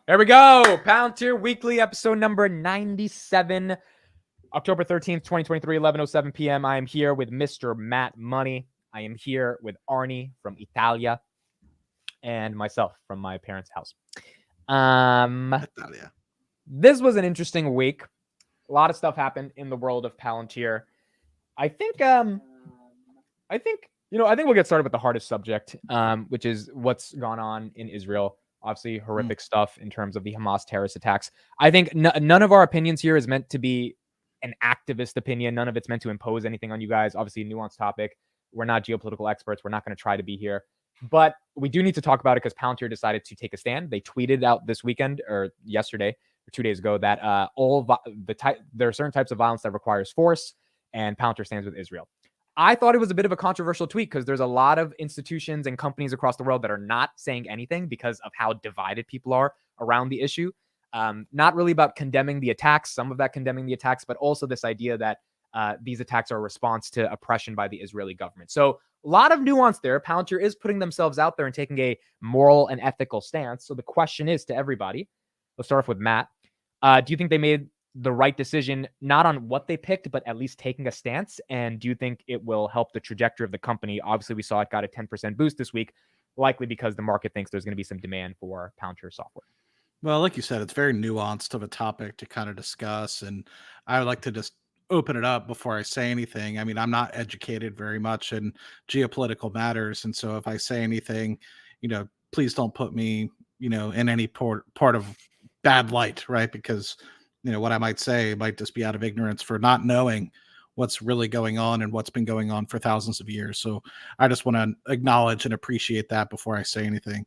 There we go. Palantir Weekly, episode number 97, October 13th, 2023, 11:07 p.m. I am here with Mr. Matt Money. I am here with Arnie from Italia and myself from my parents' house. Italia. This was an interesting week. A lot of stuff happened in the world of Palantir. I think we'll get started with the hardest subject, which is what's gone on in Israel. Obviously, horrific stuff in terms of the Hamas terrorist attacks. I think none of our opinions here is meant to be an activist opinion. None of it's meant to impose anything on you guys. Obviously, a nuanced topic. We're not geopolitical experts. We're not going to try to be here. But we do need to talk about it because Palantir decided to take a stand. They tweeted out this weekend or yesterday or 2 days ago that there are certain types of violence that requires force, and Palantir stands with Israel. I thought it was a bit of a controversial tweet because there's a lot of institutions and companies across the world that are not saying anything because of how divided people are around the issue. Not really about condemning the attacks, some of that condemning the attacks, but also this idea that these attacks are a response to oppression by the Israeli government. So a lot of nuance there. Palantir is putting themselves out there and taking a moral and ethical stance. So the question is to everybody, let's start off with Matt. Do you think they made the right decision, not on what they picked, but at least taking a stance? And do you think it will help the trajectory of the company? Obviously, we saw it got a 10% boost this week, likely because the market thinks there's going to be some demand for Palantir software. Well, like you said, it's very nuanced of a topic to kind of discuss. And I would like to just open it up before I say anything. I mean, I'm not educated very much in geopolitical matters. And so if I say anything, please don't put me, in any part of bad light, right? Because what I might say might just be out of ignorance for not knowing what's really going on and what's been going on for thousands of years. So I just want to acknowledge and appreciate that before I say anything.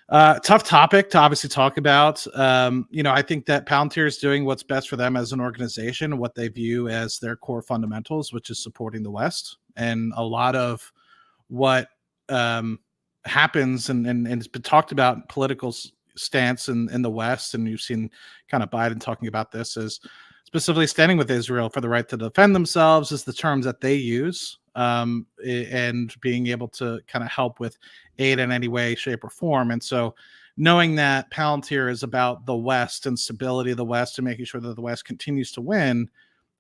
Tough topic to obviously talk about. I think that Palantir is doing what's best for them as an organization, what they view as their core fundamentals, which is supporting the West. And a lot of what happens and it's been talked about political stance in the West, and you've seen kind of Biden talking about this as specifically standing with Israel for the right to defend themselves is the terms that they use, and being able to kind of help with aid in any way, shape, or form. And so knowing that Palantir is about the West and stability of the West and making sure that the West continues to win,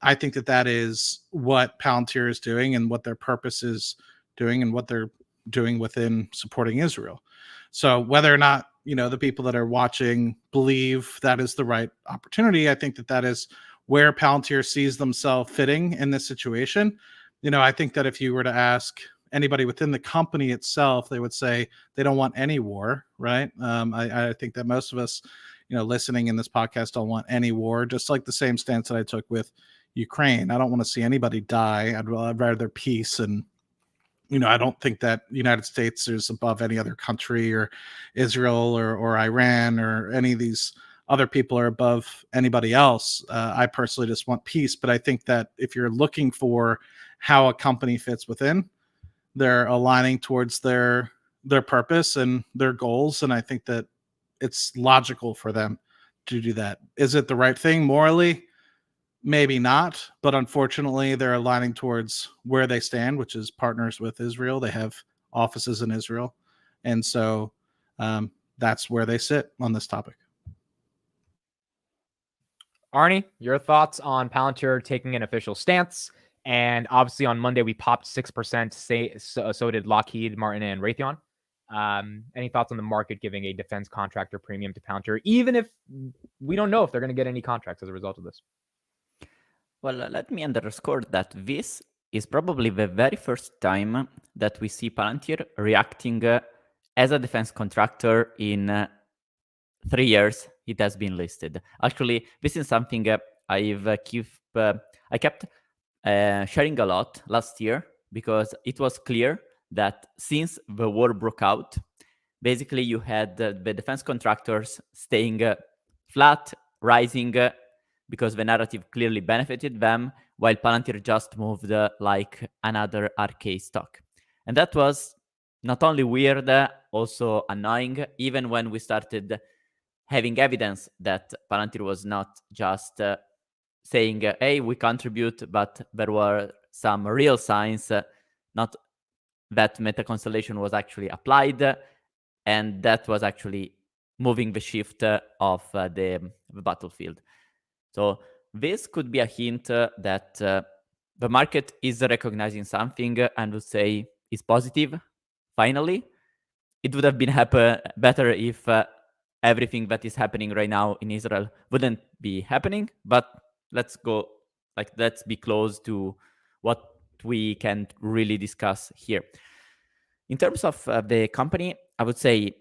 I think that is what Palantir is doing and what their purpose is doing and what they're doing within supporting Israel. So whether or not the people that are watching believe that is the right opportunity, I think that is where Palantir sees themselves fitting in this situation. I think that if you were to ask anybody within the company itself, they would say they don't want any war, right? I think that most of us, listening in this podcast don't want any war, just like the same stance that I took with Ukraine. I don't want to see anybody die. I'd rather peace. And I don't think that the United States is above any other country, or Israel or Iran or any of these other people are above anybody else. I personally just want peace. But I think that if you're looking for how a company fits within, they're aligning towards their purpose and their goals. And I think that it's logical for them to do that. Is it the right thing morally? Maybe not, but unfortunately, they're aligning towards where they stand, which is partners with Israel. They have offices in Israel. And so that's where they sit on this topic. Arnie, your thoughts on Palantir taking an official stance? And obviously on Monday, we popped 6%. So did Lockheed Martin and Raytheon. Any thoughts on the market giving a defense contractor premium to Palantir, even if we don't know if they're going to get any contracts as a result of this? Well, let me underscore that this is probably the very first time that we see Palantir reacting as a defense contractor in 3 years it has been listed. Actually, this is something I kept sharing a lot last year, because it was clear that since the war broke out, basically you had the defense contractors staying flat, rising, because the narrative clearly benefited them, while Palantir just moved like another arcade stock. And that was not only weird, also annoying, even when we started having evidence that Palantir was not just saying, hey, we contribute, but there were some real signs, not that Meta Constellation was actually applied, and that was actually moving the shift of the battlefield. So this could be a hint that the market is recognizing something and would say is positive. Finally, it would have been better if everything that is happening right now in Israel wouldn't be happening. But let's be close to what we can really discuss here. In terms of the company, I would say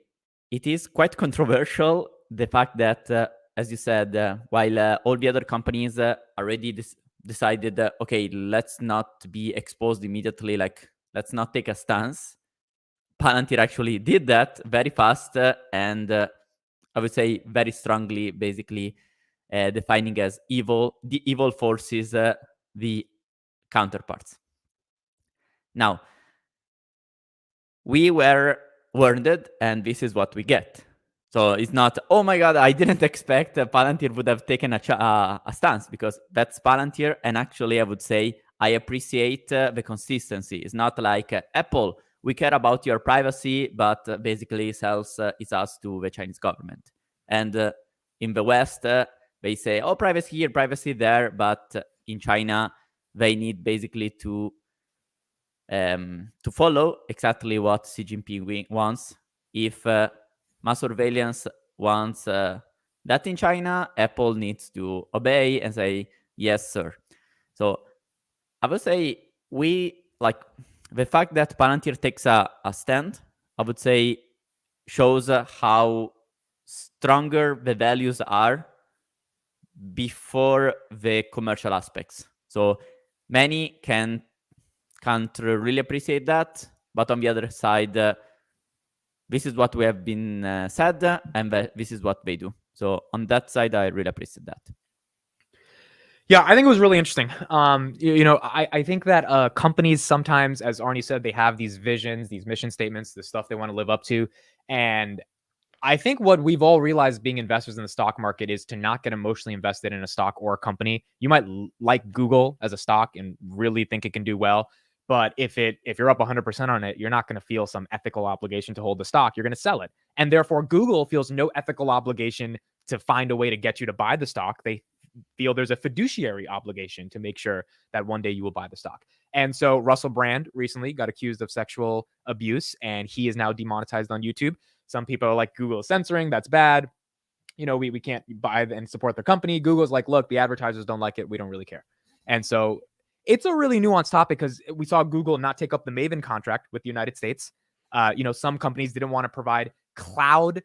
it is quite controversial, the fact that, as you said, while all the other companies already decided, okay, let's not be exposed immediately, like let's not take a stance. Palantir actually did that very fast and I would say very strongly, basically defining as the evil forces, the counterparts. Now, we were warned, and this is what we get. So it's not, oh my God, I didn't expect Palantir would have taken a stance, because that's Palantir. And actually, I would say I appreciate the consistency. It's not like Apple, we care about your privacy, but basically sells its ass to the Chinese government. And in the West, they say, oh, privacy here, privacy there. But in China, they need basically to follow exactly what Xi Jinping wants. If mass surveillance wants that in China, Apple needs to obey and say, yes, sir. So I would say the fact that Palantir takes a stand, I would say shows how stronger the values are before the commercial aspects. So many can't really appreciate that, but on the other side, this is what we have been said, and this is what they do. So on that side, I really appreciate that. Yeah, I think it was really interesting. I think that companies sometimes, as Arnie said, they have these visions, these mission statements, the stuff they want to live up to. And I think what we've all realized being investors in the stock market is to not get emotionally invested in a stock or a company. You might like Google as a stock and really think it can do well. But if you're up 100% on it, you're not going to feel some ethical obligation to hold the stock. You're going to sell it. And therefore, Google feels no ethical obligation to find a way to get you to buy the stock. They feel there's a fiduciary obligation to make sure that one day you will buy the stock. And so Russell Brand recently got accused of sexual abuse, and he is now demonetized on YouTube. Some people are like, Google is censoring. That's bad. We can't buy and support their company. Google's like, look, the advertisers don't like it. We don't really care. And so it's a really nuanced topic, because we saw Google not take up the Maven contract with the United States. Some companies didn't want to provide cloud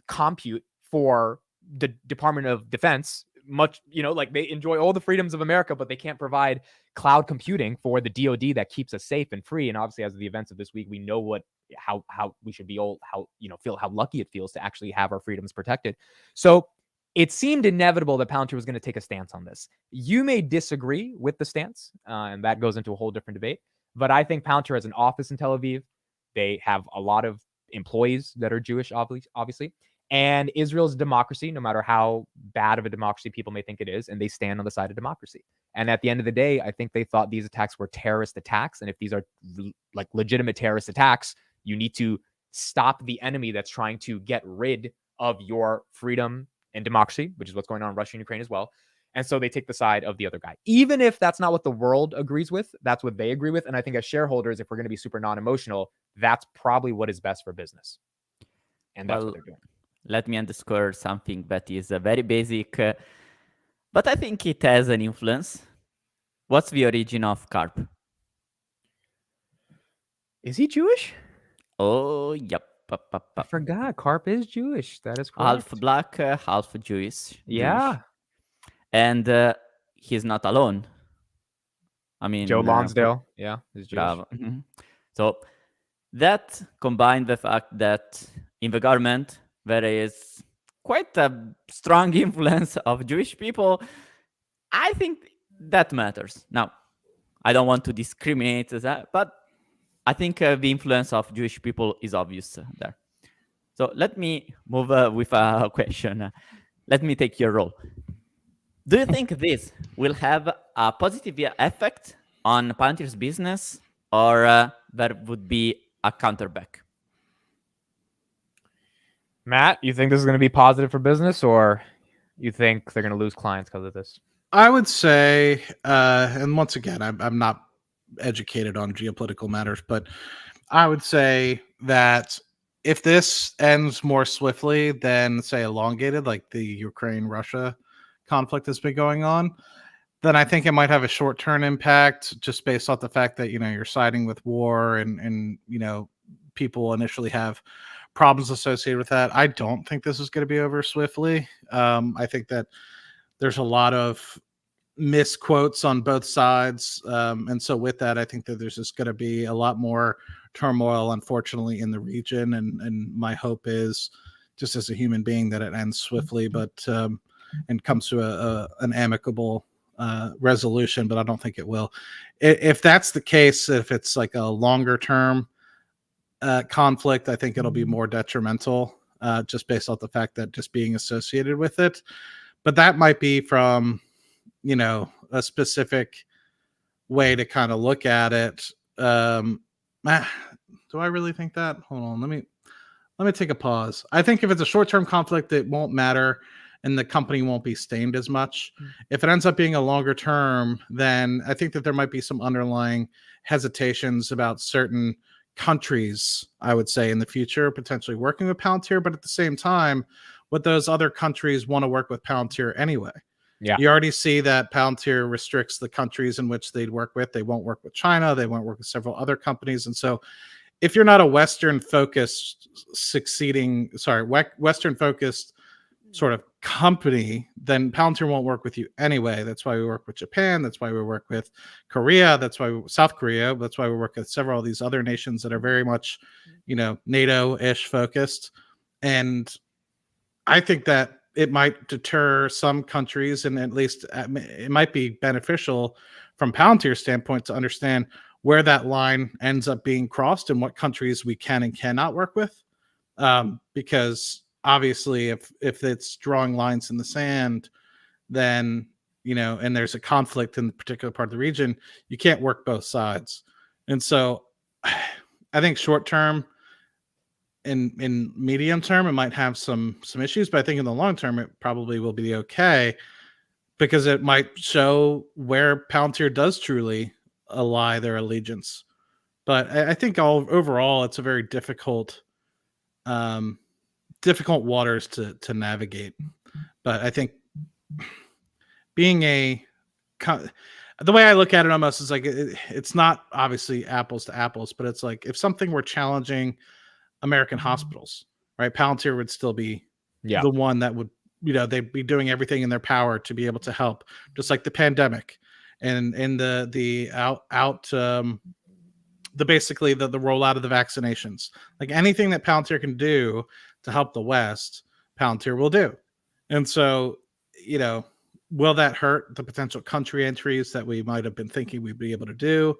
compute for the Department of Defense. They enjoy all the freedoms of America, but they can't provide cloud computing for the DoD that keeps us safe and free. And obviously, as of the events of this week, we know how we should be feel how lucky it feels to actually have our freedoms protected. So it seemed inevitable that Palantir was going to take a stance on this. You may disagree with the stance, and that goes into a whole different debate. But I think Palantir has an office in Tel Aviv. They have a lot of employees that are Jewish, obviously. And Israel's a democracy, no matter how bad of a democracy people may think it is, and they stand on the side of democracy. And at the end of the day, I think they thought these attacks were terrorist attacks. And if these are like legitimate terrorist attacks, you need to stop the enemy that's trying to get rid of your freedom and democracy, which is what's going on in Russia and Ukraine as well. And so they take the side of the other guy. Even if that's not what the world agrees with, that's what they agree with. And I think as shareholders, if we're going to be super non-emotional, that's probably what is best for business. And that's what they're doing. Let me underscore something that is very basic, but I think it has an influence. What's the origin of carp? Is he Jewish? Oh, yep. I forgot. Carp is Jewish. That is correct. Half black, half Jewish. Yeah. And he's not alone. I mean, Joe Lonsdale. Yeah, is Jewish. Mm-hmm. So that combined the fact that in the government there is quite a strong influence of Jewish people, I think that matters. Now, I don't want to discriminate that, but I think the influence of Jewish people is obvious there. So let me move with a question. Let me take your role. Do you think this will have a positive effect on Palantir's business, or there would be a counterback? Matt, you think this is going to be positive for business, or you think they're going to lose clients because of this? I would say, and once again, I'm not educated on geopolitical matters, but I would say that if this ends more swiftly than, say, elongated, like the Ukraine Russia conflict has been going on, then I think it might have a short term impact just based off the fact that, you're siding with war and people initially have problems associated with that. I don't think this is going to be over swiftly. I think that there's a lot of misquotes on both sides. And so with that, I think that there's just going to be a lot more turmoil, unfortunately, in the region. And my hope is, just as a human being, that it ends swiftly, but and comes to an amicable resolution. But I don't think it will. If that's the case, if it's like a longer term conflict, I think it'll be more detrimental, just based off the fact that just being associated with it. But that might be from a specific way to kind of look at it. Do I really think that? Hold on, let me take a pause. I think if it's a short-term conflict, it won't matter and the company won't be stained as much. If it ends up being a longer term, then I think that there might be some underlying hesitations about certain countries, I would say, in the future, potentially working with Palantir. But at the same time, would those other countries want to work with Palantir anyway? Yeah. You already see that Palantir restricts the countries in which they'd work with. They won't work with China. They won't work with several other companies. And so if you're not a Western focused Western focused sort of company, then Palantir won't work with you anyway. That's why we work with Japan. That's why we work with Korea. That's why South Korea. That's why we work with several of these other nations that are very much, NATO-ish focused. And I think that it might deter some countries, and at least it might be beneficial from Palantir's standpoint to understand where that line ends up being crossed and what countries we can and cannot work with. Because obviously, if it's drawing lines in the sand, then and there's a conflict in the particular part of the region, you can't work both sides. And so, I think short term, in medium term, it might have some issues, but I think in the long term, it probably will be okay because it might show where Palantir does truly ally their allegiance. But I think overall, it's a very difficult waters to navigate. But I think being the way I look at it almost is like it's not obviously apples to apples, but it's like if something were challenging American hospitals, right? Palantir would still be the one that would, they'd be doing everything in their power to be able to help, just like the pandemic and basically the rollout of the vaccinations. Like anything that Palantir can do to help the West, Palantir will do. And so, will that hurt the potential country entries that we might have been thinking we'd be able to do?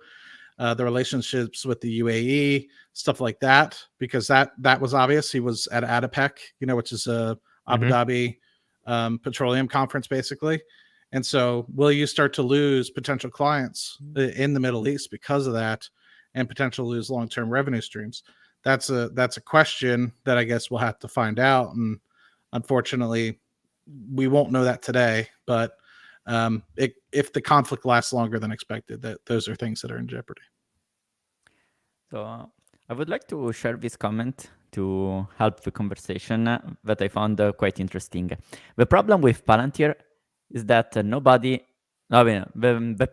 The relationships with the UAE, stuff like that, because that was obvious. He was at ADIPEC, which is a Abu Dhabi petroleum conference, basically. And so will you start to lose potential clients in the Middle East because of that and potentially lose long-term revenue streams? That's a question that I guess we'll have to find out. And unfortunately, we won't know that today, but if the conflict lasts longer than expected, that those are things that are in jeopardy. So I would like to share this comment to help the conversation that I found quite interesting. The problem with Palantir is that the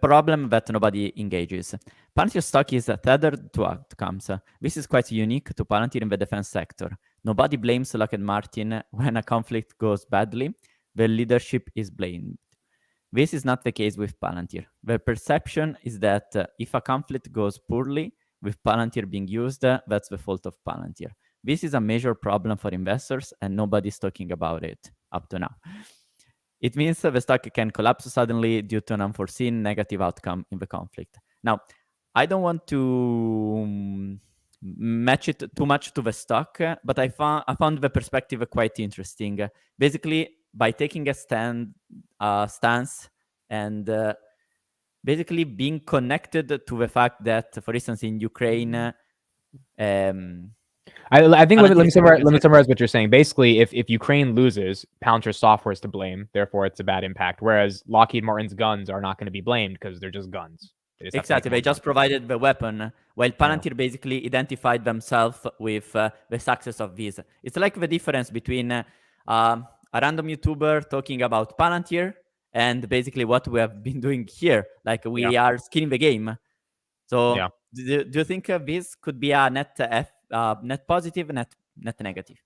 problem that nobody engages. Palantir stock is tethered to outcomes. This is quite unique to Palantir in the defense sector. Nobody blames Lockheed Martin when a conflict goes badly. The leadership is blamed. This is not the case with Palantir. The perception is that if a conflict goes poorly, with Palantir being used, that's the fault of Palantir. This is a major problem for investors, and nobody's talking about it up to now. It means the stock can collapse suddenly due to an unforeseen negative outcome in the conflict. Now, I don't want to match it too much to the stock, but I found the perspective quite interesting. Basically, by taking a stance and basically being connected to the fact that, for instance, in Ukraine, I think let me Palantir summarize what you're saying. Basically, if Ukraine loses, Palantir's software is to blame. Therefore, it's a bad impact. Whereas Lockheed Martin's guns are not going to be blamed because they're just guns. They just have to make Exactly, more they just guns. provided the weapon, while Yeah. Palantir basically identified themselves with the success of this. It's like the difference between a random YouTuber talking about Palantir and basically what we have been doing here. Like we are skinning the game. So Yeah. do you think this could be a net net positive, net negative?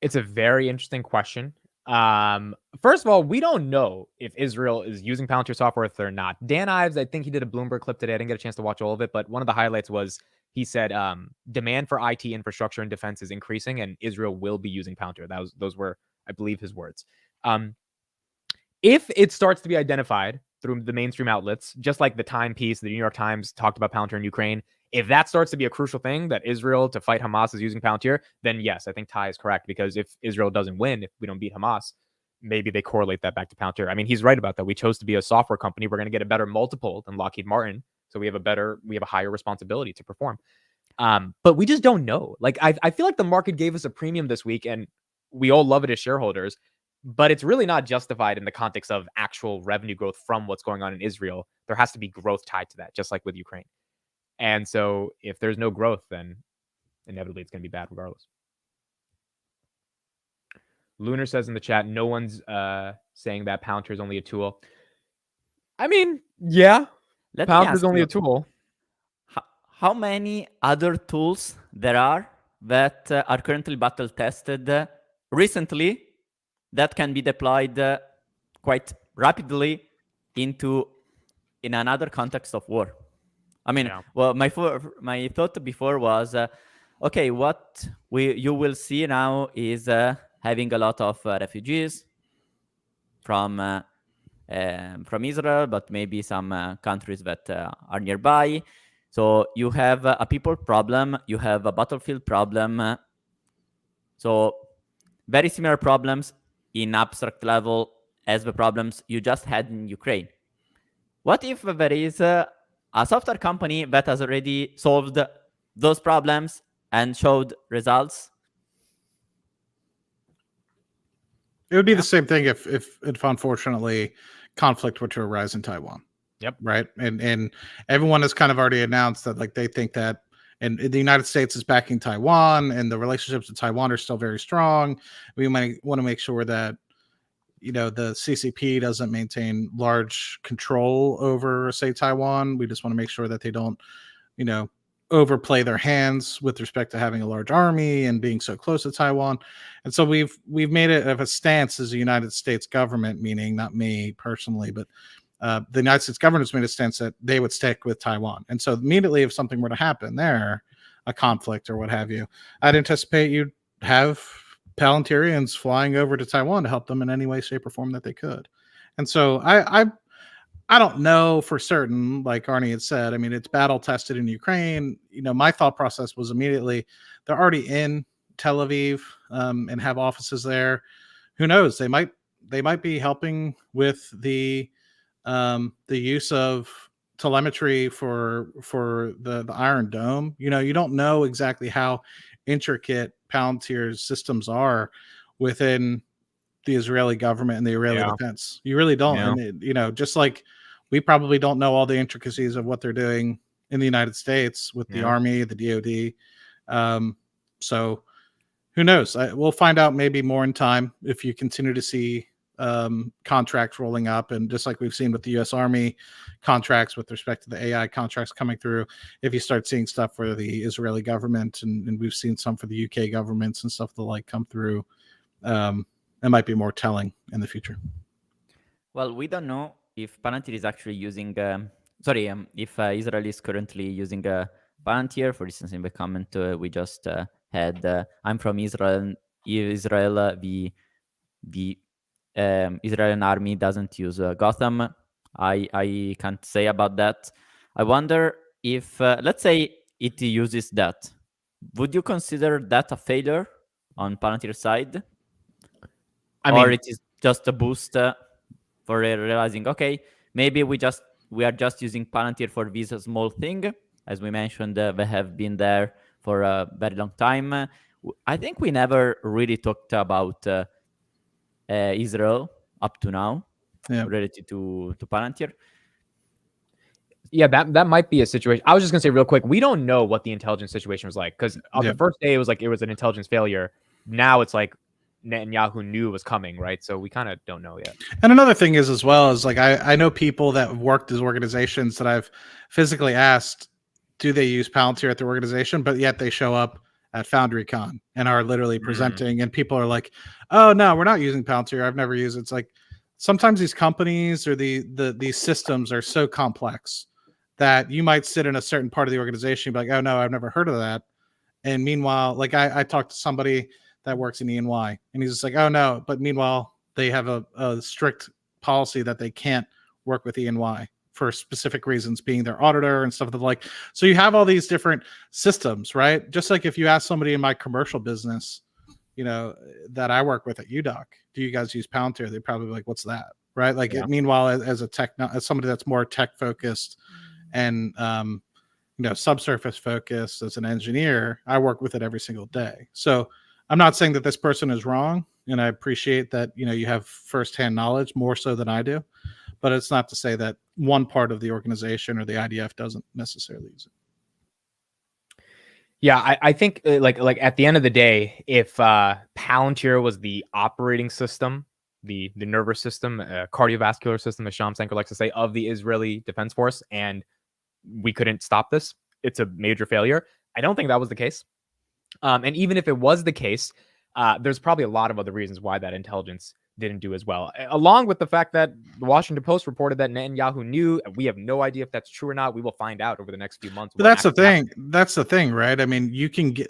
It's a very interesting question. First of all, we don't know if Israel is using Palantir software or not. Dan Ives, I think he did a Bloomberg clip today. I didn't get a chance to watch all of it, but one of the highlights was he said demand for IT infrastructure and defense is increasing, and Israel will be using Palantir. Those were, I believe, his words. If it starts to be identified through the mainstream outlets, just like the timepiece, the New York Times talked about Palantir in Ukraine, if that starts to be a crucial thing that Israel to fight Hamas is using Palantir, then yes, I think Ty is correct, because if Israel doesn't win, if we don't beat Hamas, maybe they correlate that back to Palantir. I mean, he's right about that. We chose to be a software company. We're going to get a better multiple than Lockheed Martin. So we have a higher responsibility to perform. But we just don't know. Like, I feel like the market gave us a premium this week, and we all love it as shareholders, but it's really not justified in the context of actual revenue growth from what's going on in Israel. There has to be growth tied to that, just like with Ukraine. And so if there's no growth, then inevitably it's going to be bad regardless. Lunar says in the chat, no one's saying that Palantir is only a tool. I mean, yeah, Palantir is only a tool. How many other tools there are that are currently battle tested recently that can be deployed quite rapidly in another context of war? I mean, well, my thought before was, okay, what you will see now is having a lot of refugees from Israel, but maybe some countries that are nearby. So you have a people problem, you have a battlefield problem. So very similar problems in abstract level as the problems you just had in Ukraine. What if there is a software company that has already solved those problems and showed results? It would be the same thing if unfortunately conflict were to arise in Taiwan. Yep. Right. And everyone has kind of already announced that, like, they think that, and the United States is backing Taiwan, and the relationships with Taiwan are still very strong. We might want to make sure that, you know, the CCP doesn't maintain large control over, say, Taiwan. We just want to make sure that they don't, you know, overplay their hands with respect to having a large army and being so close to Taiwan. And so we've made it of a stance as the United States government, meaning not me personally, but the United States government's made a stance that they would stick with Taiwan. And so immediately, if something were to happen there, a conflict or what have you, I'd anticipate you'd have Palantirians flying over to Taiwan to help them in any way, shape, or form that they could. And so I don't know for certain, like Arnie had said. I mean, it's battle tested in Ukraine. You know, my thought process was immediately, they're already in Tel Aviv and have offices there. Who knows? They might be helping with the use of telemetry for the Iron Dome. You know, you don't know exactly how intricate Palantir's systems are within the Israeli government and the Israeli defense. You really don't. And it, you know, just like we probably don't know all the intricacies of what they're doing in the United States with the Army, the DoD. So who knows? We'll find out maybe more in time if you continue to see contracts rolling up, and just like we've seen with the U.S. Army contracts with respect to the AI contracts coming through, if you start seeing stuff for the Israeli government, and we've seen some for the UK governments and stuff the like come through, it might be more telling in the future. Well, we don't know if Palantir is actually using if Israel is currently using Palantir. For instance, in the comment we just had, I'm from Israel. The Israeli army doesn't use Gotham. I can't say about that. I wonder if, let's say it uses that. Would you consider that a failure on Palantir side? Or it is just a boost for realizing, okay, maybe we are just using Palantir for this small thing. As we mentioned, they have been there for a very long time. I think we never really talked about Israel up to now related to Palantir. Yeah, that might be a situation. I was just gonna say real quick, we don't know what the intelligence situation was like, because on the first day it was like it was an intelligence failure. Now it's like Netanyahu knew it was coming, right? So we kind of don't know yet. And another thing is, as well, is like I know people that have worked as organizations that I've physically asked, do they use Palantir at their organization, but yet they show up at FoundryCon and are literally presenting, and people are like, "Oh no, we're not using Palantir. I've never used it." It's like sometimes these companies or these systems are so complex that you might sit in a certain part of the organization and be like, "Oh no, I've never heard of that." And meanwhile, like I talked to somebody that works in EY, and he's just like, "Oh no," but meanwhile they have a strict policy that they can't work with EY for specific reasons, being their auditor and stuff like. So you have all these different systems, right? Just like if you ask somebody in my commercial business, that I work with at UDoc, do you guys use Palantir? They'd probably be like, what's that? Right? Like, meanwhile, as somebody that's more tech focused and subsurface focused as an engineer, I work with it every single day. So I'm not saying that this person is wrong, and I appreciate that you have firsthand knowledge more so than I do, but it's not to say that one part of the organization or the IDF doesn't necessarily use it. Yeah, I think like at the end of the day, if Palantir was the operating system, the nervous system, cardiovascular system, as Sham Senker likes to say, of the Israeli Defense Force, and we couldn't stop this, it's a major failure. I don't think that was the case. And even if it was the case, there's probably a lot of other reasons why that intelligence didn't do as well, along with the fact that the Washington Post reported that Netanyahu knew. We have no idea if that's true or not. We will find out over the next few months. But that's the thing. That's the thing, right? I mean, you can get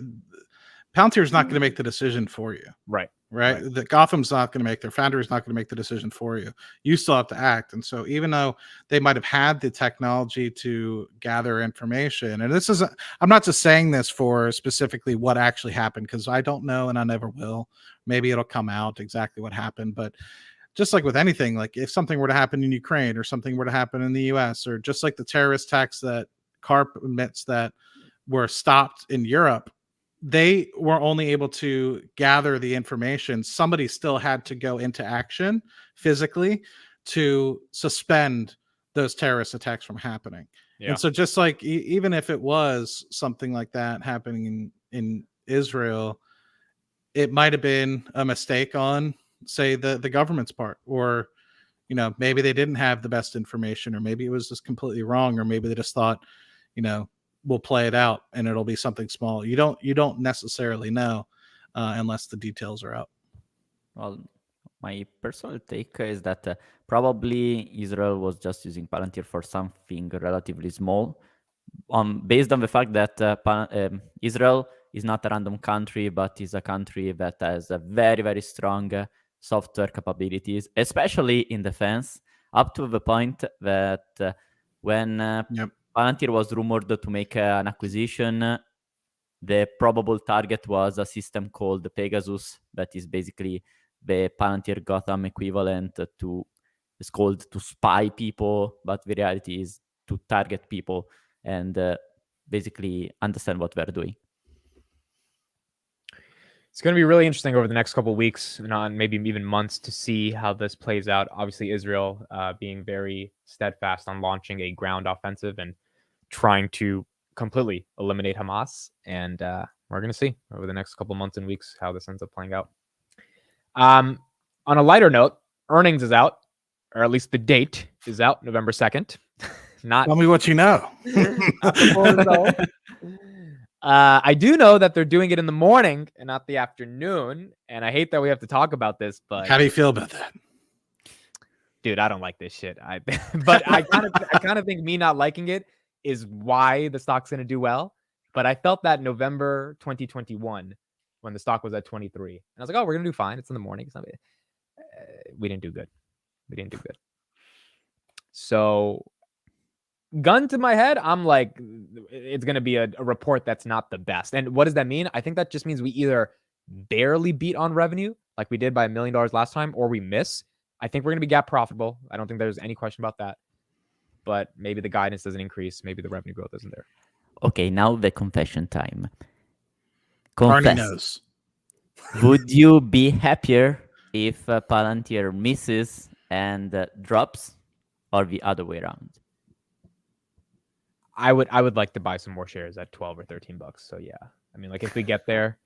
Palantir is not going to make the decision for you. Right. The Gotham's not going to make, their founder is not going to make the decision for you. You still have to act. And so even though they might have had the technology to gather information, and this is, I'm not just saying this for specifically what actually happened, because I don't know and I never will. Maybe it'll come out exactly what happened. But just like with anything, like if something were to happen in Ukraine or something were to happen in the US, or just like the terrorist attacks that CARP admits that were stopped in Europe, they were only able to gather the information. Somebody still had to go into action physically to suspend those terrorist attacks from happening. Yeah. And so just like even if it was something like that happening in Israel, it might have been a mistake on, say, the government's part, or maybe they didn't have the best information, or maybe it was just completely wrong, or maybe they just thought, we'll play it out and it'll be something small. You don't necessarily know unless the details are out. Well, my personal take is that probably Israel was just using Palantir for something relatively small, based on the fact that Israel is not a random country, but is a country that has a very, very strong software capabilities, especially in defense, up to the point that when Palantir was rumored to make an acquisition, the probable target was a system called Pegasus, that is basically the Palantir Gotham equivalent to, it's called to spy people, but the reality is to target people and basically understand what they're doing. It's going to be really interesting over the next couple of weeks, and maybe even months, to see how this plays out. Obviously, Israel being very steadfast on launching a ground offensive and trying to completely eliminate Hamas. And we're going to see over the next couple of months and weeks how this ends up playing out. On a lighter note, earnings is out, or at least the date is out, November 2nd. Tell me what you know. I do know that they're doing it in the morning and not the afternoon. And I hate that we have to talk about this, but how do you feel about that? Dude, I don't like this shit. But I kind of think me not liking it is why the stock's going to do well. But I felt that November 2021 when the stock was at 23. And I was like, oh, we're going to do fine. It's in the morning. It's not, we didn't do good. So gun to my head, I'm like, it's going to be a report that's not the best. And what does that mean? I think that just means we either barely beat on revenue like we did by $1 million last time, or we miss. I think we're going to be gap profitable. I don't think there's any question about that. But maybe the guidance doesn't increase. Maybe the revenue growth isn't there. Okay, now the confession time. Arnie Confess. knows. Would you be happier if Palantir misses and drops, or the other way around? I would like to buy some more shares at 12 or 13 bucks. So yeah, I mean, like if we get there,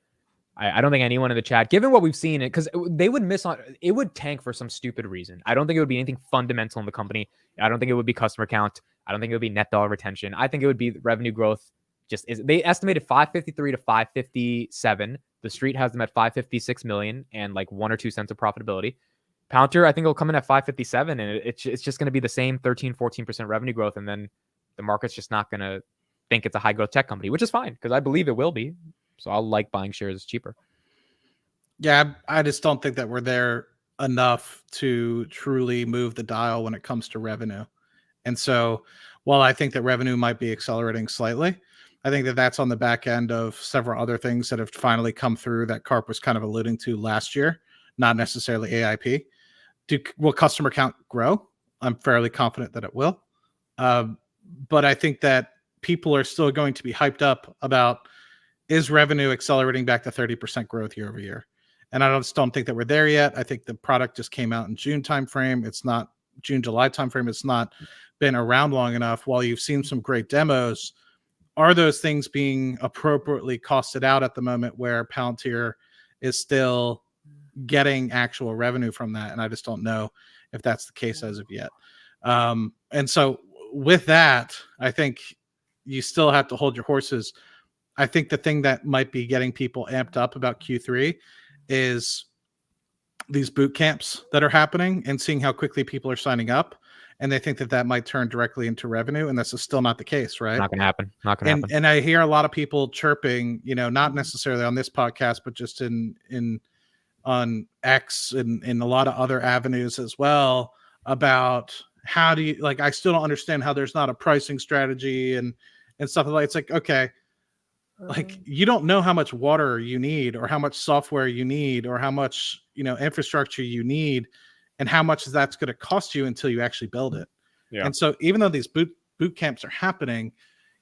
I don't think anyone in the chat, given what we've seen, because they would miss on it, would tank for some stupid reason. I don't think it would be anything fundamental in the company. I don't think it would be customer count. I don't think it would be net dollar retention. I think it would be revenue growth. They estimated 553 to 557. The street has them at 556 million and like 1 or 2 cents of profitability. Palantir, I think it'll come in at 557, and it's just going to be the same 13-14% revenue growth, and then the market's just not going to think it's a high growth tech company, which is fine because I believe it will be. So I'll like buying shares cheaper. Yeah, I just don't think that we're there enough to truly move the dial when it comes to revenue. And so while I think that revenue might be accelerating slightly, I think that that's on the back end of several other things that have finally come through that Carp was kind of alluding to last year, not necessarily AIP. Will customer count grow? I'm fairly confident that it will. But I think that people are still going to be hyped up about, is revenue accelerating back to 30% growth year over year? And I just don't think that we're there yet. I think the product just came out in June timeframe. It's not June, July timeframe. It's not been around long enough. While you've seen some great demos, are those things being appropriately costed out at the moment where Palantir is still getting actual revenue from that? And I just don't know if that's the case as of yet. And so with that, I think you still have to hold your horses. I think the thing that might be getting people amped up about Q3 is these boot camps that are happening and seeing how quickly people are signing up. And they think that that might turn directly into revenue. And this is still not the case, right? Not going to happen. Not going to happen. And I hear a lot of people chirping, not necessarily on this podcast, but just on X and in a lot of other avenues as well, about how do you, I still don't understand how there's not a pricing strategy and stuff like that. It's like, okay, you don't know how much water you need or how much software you need or how much, infrastructure you need and how much that's going to cost you until you actually build it. Yeah. And so even though these boot camps are happening,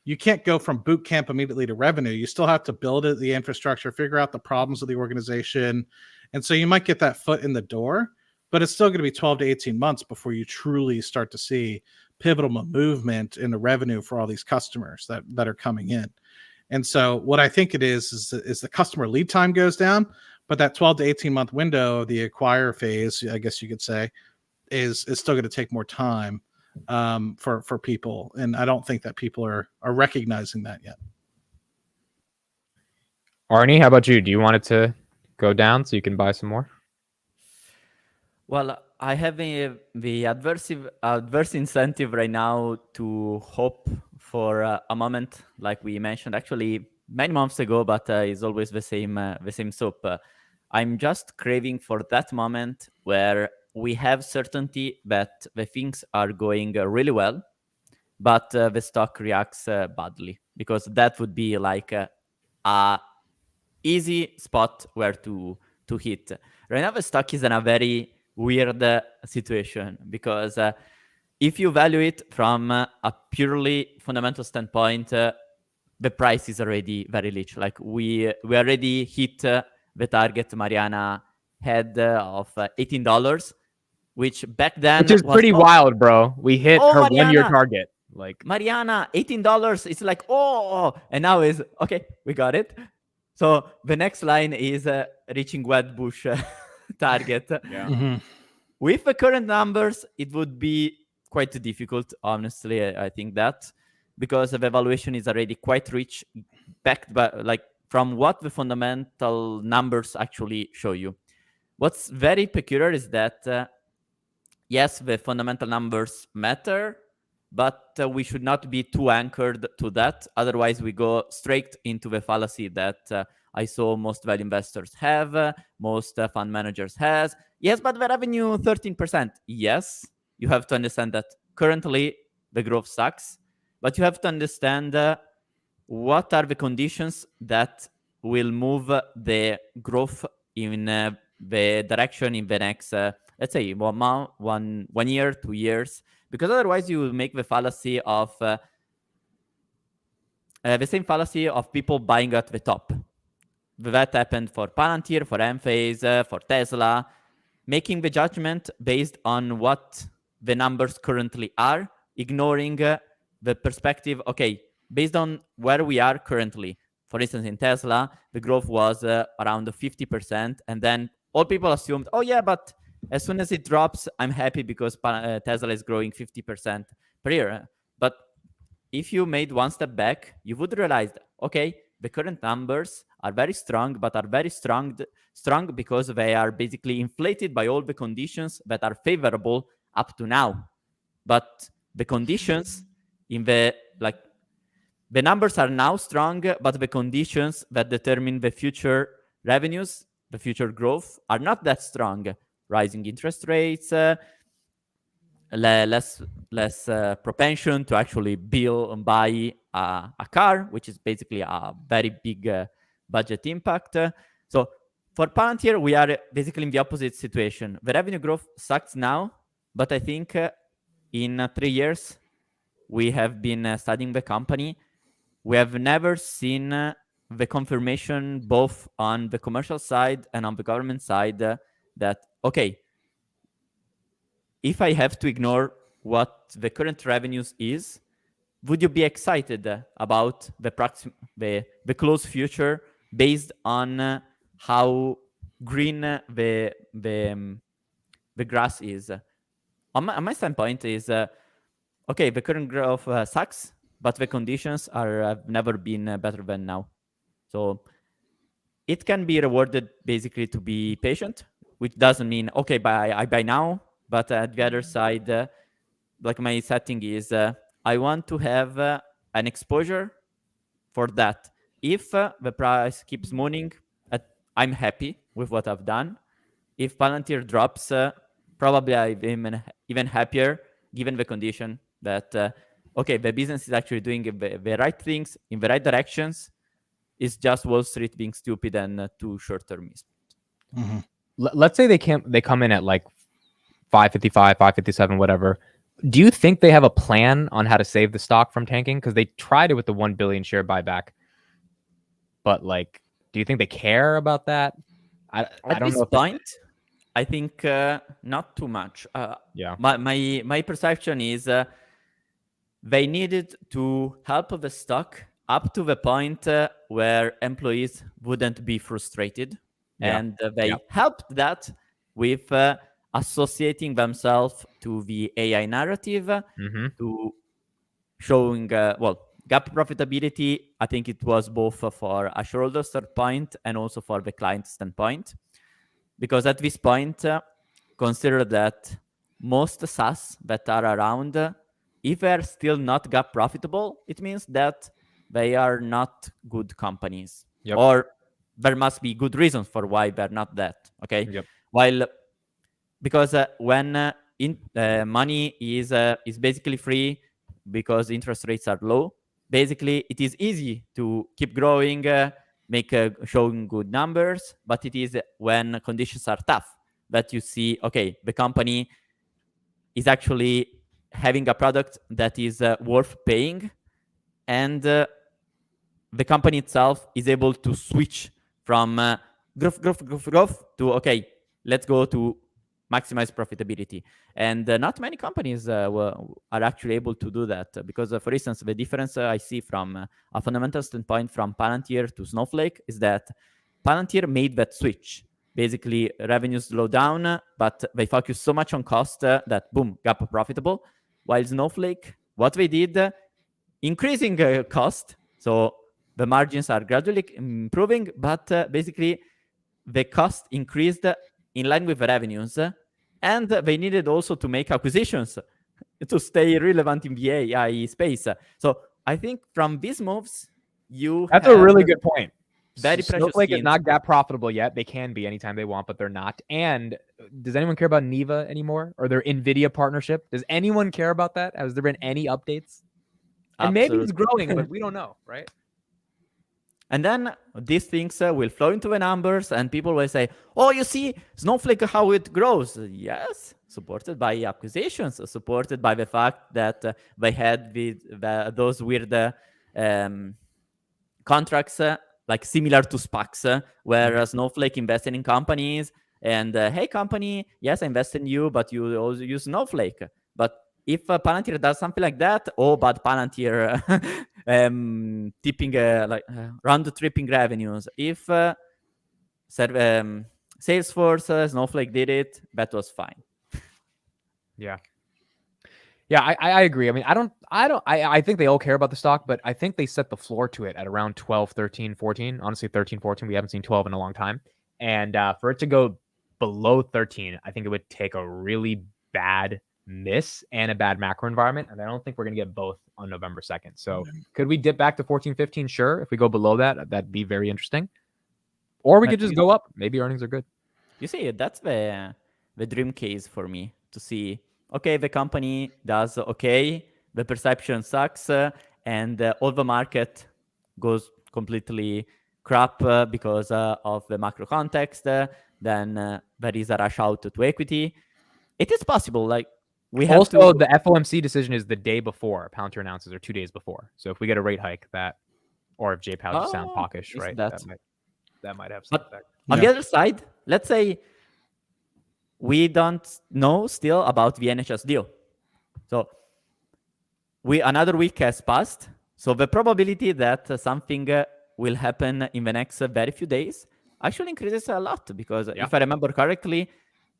you can't go from boot camp immediately to revenue. You still have to build the infrastructure, figure out the problems of the organization. And so you might get that foot in the door, but it's still going to be 12 to 18 months before you truly start to see pivotal movement in the revenue for all these customers that are coming in. And so what I think it is the customer lead time goes down, but that 12 to 18 month window of the acquire phase, I guess you could say, is still going to take more time for people. And I don't think that people are recognizing that yet. Arnie, how about you? Do you want it to go down so you can buy some more? Well, I have the adverse incentive right now to hope for a moment, like we mentioned actually many months ago, but it's always the same soap. I'm just craving for that moment where we have certainty that the things are going really well, but the stock reacts badly, because that would be like a easy spot where to hit. Right now, the stock is in a very weird situation, because if you value it from a purely fundamental standpoint, the price is already very rich. Like we already hit the target Mariana had of $18, which back then which is pretty wild, bro. We hit her Mariana, 1 year target. Like Mariana, $18. It's like, and now is okay. We got it. So the next line is reaching Wedbush target. Yeah. Mm-hmm. With the current numbers, it would be quite difficult, honestly. I think that, because the valuation is already quite rich, backed by from what the fundamental numbers actually show you. What's very peculiar is that yes, the fundamental numbers matter, but we should not be too anchored to that. Otherwise, we go straight into the fallacy that I saw most value investors have, most fund managers has. Yes, but the revenue 13%. Yes, you have to understand that currently the growth sucks, but you have to understand what are the conditions that will move the growth in the direction in the next, let's say, 1 month, 1 year, 2 years, because otherwise you will make the fallacy of the same fallacy of people buying at the top. that happened for Palantir, for Enphase, for Tesla, making the judgment based on what the numbers currently are, ignoring the perspective, okay, based on where we are currently. For instance, in Tesla, the growth was around 50%, and then all people assumed, oh yeah, but as soon as it drops, I'm happy because Tesla is growing 50% per year. But if you made one step back, you would realize, okay, the current numbers are very strong, but are very strong because they are basically inflated by all the conditions that are favorable up to now. But the conditions in the numbers are now strong, but the conditions that determine the future revenues, the future growth, are not that strong. Rising interest rates, less propension to actually build and buy a car, which is basically a very big budget impact. So for Palantir, we are basically in the opposite situation. The revenue growth sucks now, but I think in 3 years, we have been studying the company. We have never seen the confirmation both on the commercial side and on the government side that, okay, if I have to ignore what the current revenues is, would you be excited about the close future based on how green the grass is? On my standpoint is, okay, the current growth sucks, but the conditions have never been better than now. So it can be rewarded basically to be patient, which doesn't mean, okay, I buy now. But at the other side, like my setting is, I want to have an exposure for that. If the price keeps moving, I'm happy with what I've done. If Palantir drops, probably I'm even happier, given the condition that, okay, the business is actually doing the right things in the right directions. It's just Wall Street being stupid and too short-termist. Mm-hmm. Let's say they come in at like 555, 557, whatever. Do you think they have a plan on how to save the stock from tanking? Because they tried it with the 1 billion share buyback. But like, do you think they care about that? I don't know. At this point, I think not too much. Yeah. My perception is they needed to help the stock up to the point where employees wouldn't be frustrated. Yeah. And they helped that with associating themselves to the AI narrative, to showing, GAAP profitability. I think it was both for a shareholder standpoint and also for the client standpoint. Because at this point, consider that most SaaS that are around, if they're still not GAAP profitable, it means that they are not good companies. Yep. Or there must be good reasons for why they're not that, okay? Yep. While, because when money is basically free because interest rates are low, basically it is easy to keep growing, showing good numbers, but it is when conditions are tough that you see, okay, the company is actually having a product that is worth paying, and the company itself is able to switch from growth to, okay, let's go to maximize profitability. And not many companies are actually able to do that because, for instance, the difference I see from a fundamental standpoint from Palantir to Snowflake is that Palantir made that switch. Basically, revenues slow down, but they focus so much on cost that, boom, GAAP profitable. While Snowflake, what they did, increasing cost, so the margins are gradually improving, but basically the cost increased in line with the revenues, and they needed also to make acquisitions to stay relevant in the AI space. So I think from these moves, that's a really good point. Very precious. Snowflake is not that profitable yet. They can be anytime they want, but they're not. And does anyone care about Neva anymore or their NVIDIA partnership? Does anyone care about that? Has there been any updates? And maybe it's growing, but we don't know, right? And then these things will flow into the numbers, and people will say, oh, you see, Snowflake, how it grows. Yes, supported by acquisitions, supported by the fact that they had those weird contracts like similar to SPACs, where Snowflake invested in companies, and hey, company, yes, I invest in you, but you also use Snowflake. But if Palantir does something like that, bad Palantir, tipping round tripping revenues. If Salesforce, Snowflake did it, that was fine. Yeah. Yeah, I agree. I mean, I think they all care about the stock, but I think they set the floor to it at around 12, 13, 14. Honestly, 13, 14. We haven't seen 12 in a long time. And for it to go below 13, I think it would take a really bad miss and a bad macro environment. And I don't think we're going to get both on November 2nd. So could we dip back to 14, 15? Sure. If we go below that, that'd be very interesting. Or we could just go up. Maybe earnings are good. You see, that's the dream case for me, to see, okay, the company does okay, the perception sucks, and all the market goes completely crap because of the macro context. Then there is a rush out to equity. It is possible. Like, we have also, the FOMC decision is the day before Palantir announces, or 2 days before. So if we get a rate hike, or if J Powell just sounds hawkish, right? That might have some effect. On the other side, let's say we don't know still about the NHS deal. So another week has passed. So the probability that something will happen in the next very few days actually increases a lot, because if I remember correctly,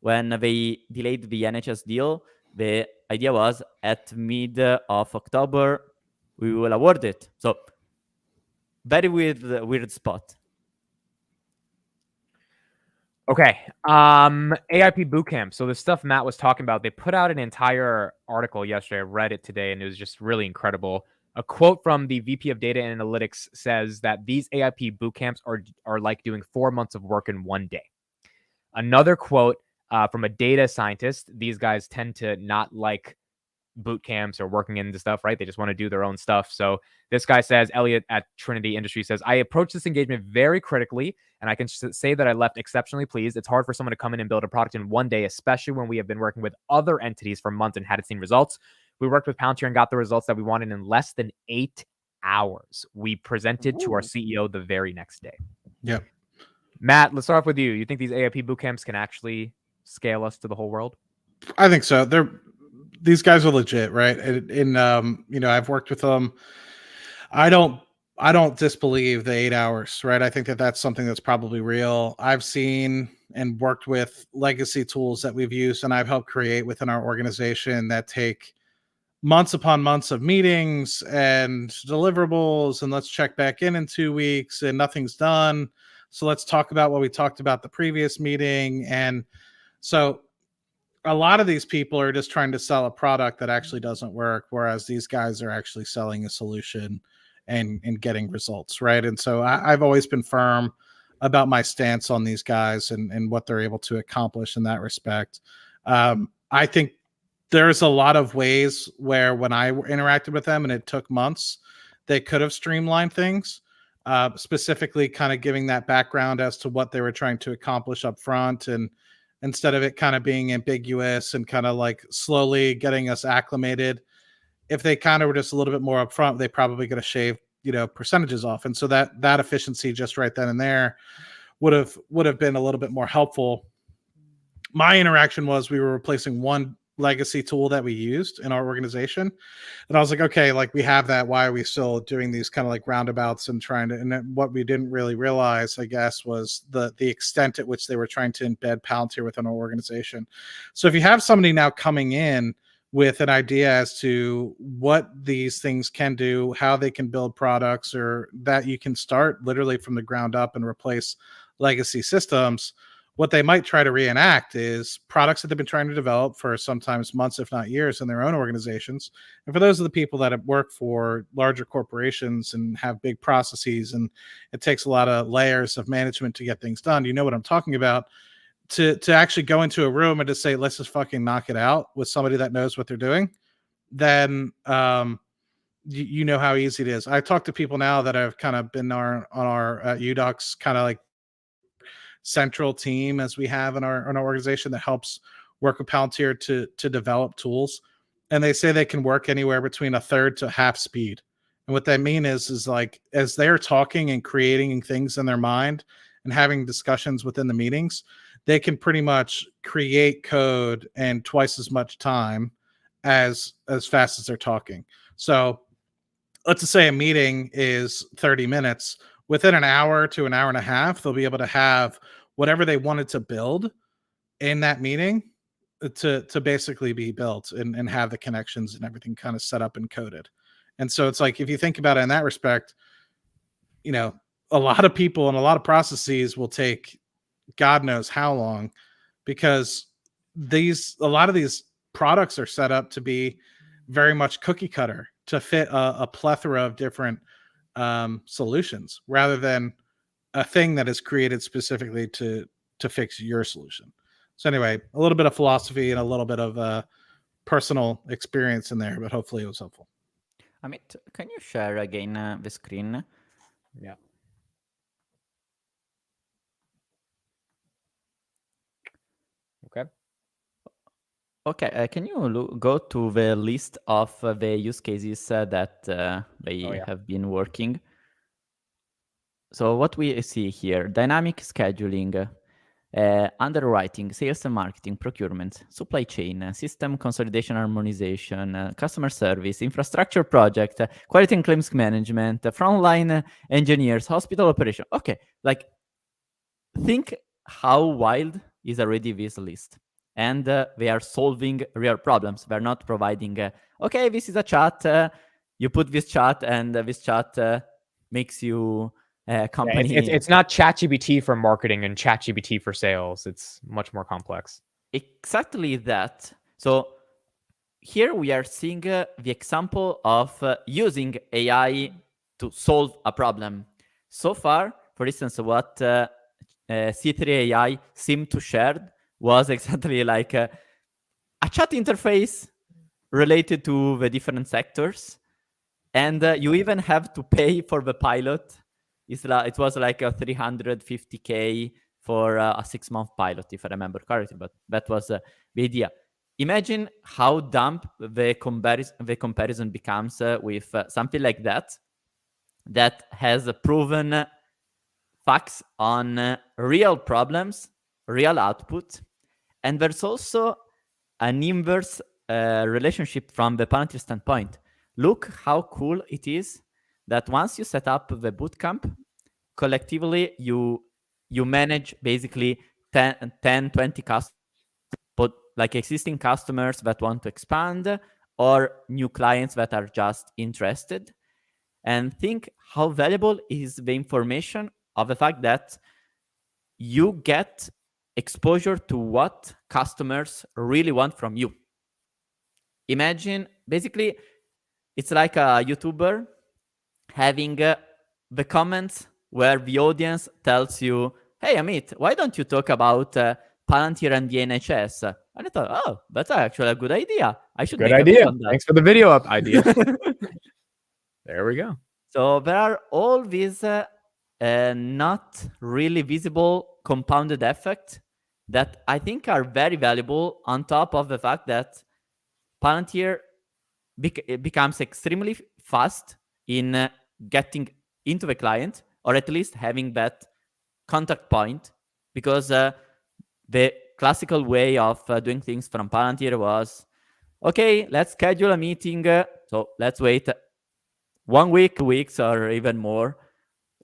when they delayed the NHS deal, the idea was at mid of October, we will award it. So very weird spot. Okay. AIP Bootcamp. So the stuff Matt was talking about, they put out an entire article yesterday. I read it today, and it was just really incredible. A quote from the VP of Data Analytics says that these AIP bootcamps are like doing 4 months of work in one day. Another quote from a data scientist. These guys tend to not like boot camps or working into stuff, right? They just want to do their own stuff. So this guy says, Elliot at Trinity Industry says, I approach this engagement very critically, and I can say that I left exceptionally pleased. It's hard for someone to come in and build a product in one day, especially when we have been working with other entities for months and hadn't seen results. We worked with Palantir and got the results that we wanted in less than 8 hours. We presented to our CEO the very next day. Yep. Matt, let's start off with you. You think these AIP bootcamps can actually scale us to the whole world? I think so. These guys are legit, right? And I've worked with them. I don't disbelieve the 8 hours, right? I think that that's something that's probably real. I've seen and worked with legacy tools that we've used and I've helped create within our organization that take months upon months of meetings and deliverables, and let's check back in 2 weeks and nothing's done. So let's talk about what we talked about the previous meeting. And so a lot of these people are just trying to sell a product that actually doesn't work, whereas these guys are actually selling a solution and getting results, right? And so I've always been firm about my stance on these guys and what they're able to accomplish in that respect. I think there's a lot of ways where when I interacted with them and it took months, they could have streamlined things, specifically kind of giving that background as to what they were trying to accomplish up front, and instead of it kind of being ambiguous and kind of like slowly getting us acclimated. If they kind of were just a little bit more upfront, they probably could have shaved, percentages off. And so that efficiency just right then and there would have been a little bit more helpful. My interaction was we were replacing one legacy tool that we used in our organization. And I was like, okay, like we have that. Why are we still doing these kind of like roundabouts and trying to, and then what we didn't really realize, I guess, was the extent at which they were trying to embed Palantir within our organization. So if you have somebody now coming in with an idea as to what these things can do, how they can build products, or that you can start literally from the ground up and replace legacy systems, what they might try to reenact is products that they've been trying to develop for sometimes months, if not years, in their own organizations. And for those of the people that have worked for larger corporations and have big processes, and it takes a lot of layers of management to get things done, you know what I'm talking about. To actually go into a room and to say, let's just fucking knock it out with somebody that knows what they're doing, then you know how easy it is. I talk to people now that have kind of been on our UDocs kind of like central team as we have in our organization that helps work with Palantir to develop tools. And they say they can work anywhere between a third to half speed. And what that mean is like as they're talking and creating things in their mind and having discussions within the meetings, they can pretty much create code in twice as much time as fast as they're talking. So let's just say a meeting is 30 minutes. Within an hour to an hour and a half, they'll be able to have whatever they wanted to build in that meeting to basically be built and have the connections and everything kind of set up and coded. And so it's like, if you think about it in that respect, you know, a lot of people and a lot of processes will take God knows how long, because a lot of these products are set up to be very much cookie cutter to fit a plethora of different solutions, rather than a thing that is created specifically to fix your solution. So anyway, a little bit of philosophy and a little bit of personal experience in there, but hopefully it was helpful. Amit, can you share again the screen? Yeah. Okay. Okay, can you go to the list of the use cases that they have been working? So what we see here, dynamic scheduling, underwriting, sales and marketing, procurement, supply chain, system consolidation harmonization, customer service, infrastructure project, quality and claims management, frontline engineers, hospital operation. Okay, like think how wild is already this list. And they are solving real problems. They're not providing, okay, this is a chat, you put this chat and this chat makes you company. Yeah, it's not ChatGPT for marketing and ChatGPT for sales. It's much more complex. Exactly that. So here we are seeing the example of using AI to solve a problem. So far, for instance, what C3 AI seemed to share was exactly like a chat interface related to the different sectors. And you even have to pay for the pilot. It was like a 350K for a 6-month pilot, if I remember correctly, but that was the idea. Imagine how dumb the comparison becomes with something like that has proven facts on real problems, real output. And there's also an inverse relationship from the Palantir standpoint. Look how cool it is that once you set up the bootcamp, collectively you manage basically 10 20 customers, but like existing customers that want to expand or new clients that are just interested. And think how valuable is the information of the fact that you get exposure to what customers really want from you. Imagine, basically, it's like a YouTuber having the comments where the audience tells you, hey, Amit, why don't you talk about Palantir and the NHS? And I thought, oh, that's actually a good idea. I should Good make idea. a video on that. Thanks for the video up idea. There we go. So there are all these not really visible compounded effects that I think are very valuable, on top of the fact that Palantir becomes extremely fast in getting into the client, or at least having that contact point, because the classical way of doing things from Palantir was, okay, let's schedule a meeting. So let's wait 1 week, 2 weeks, or even more.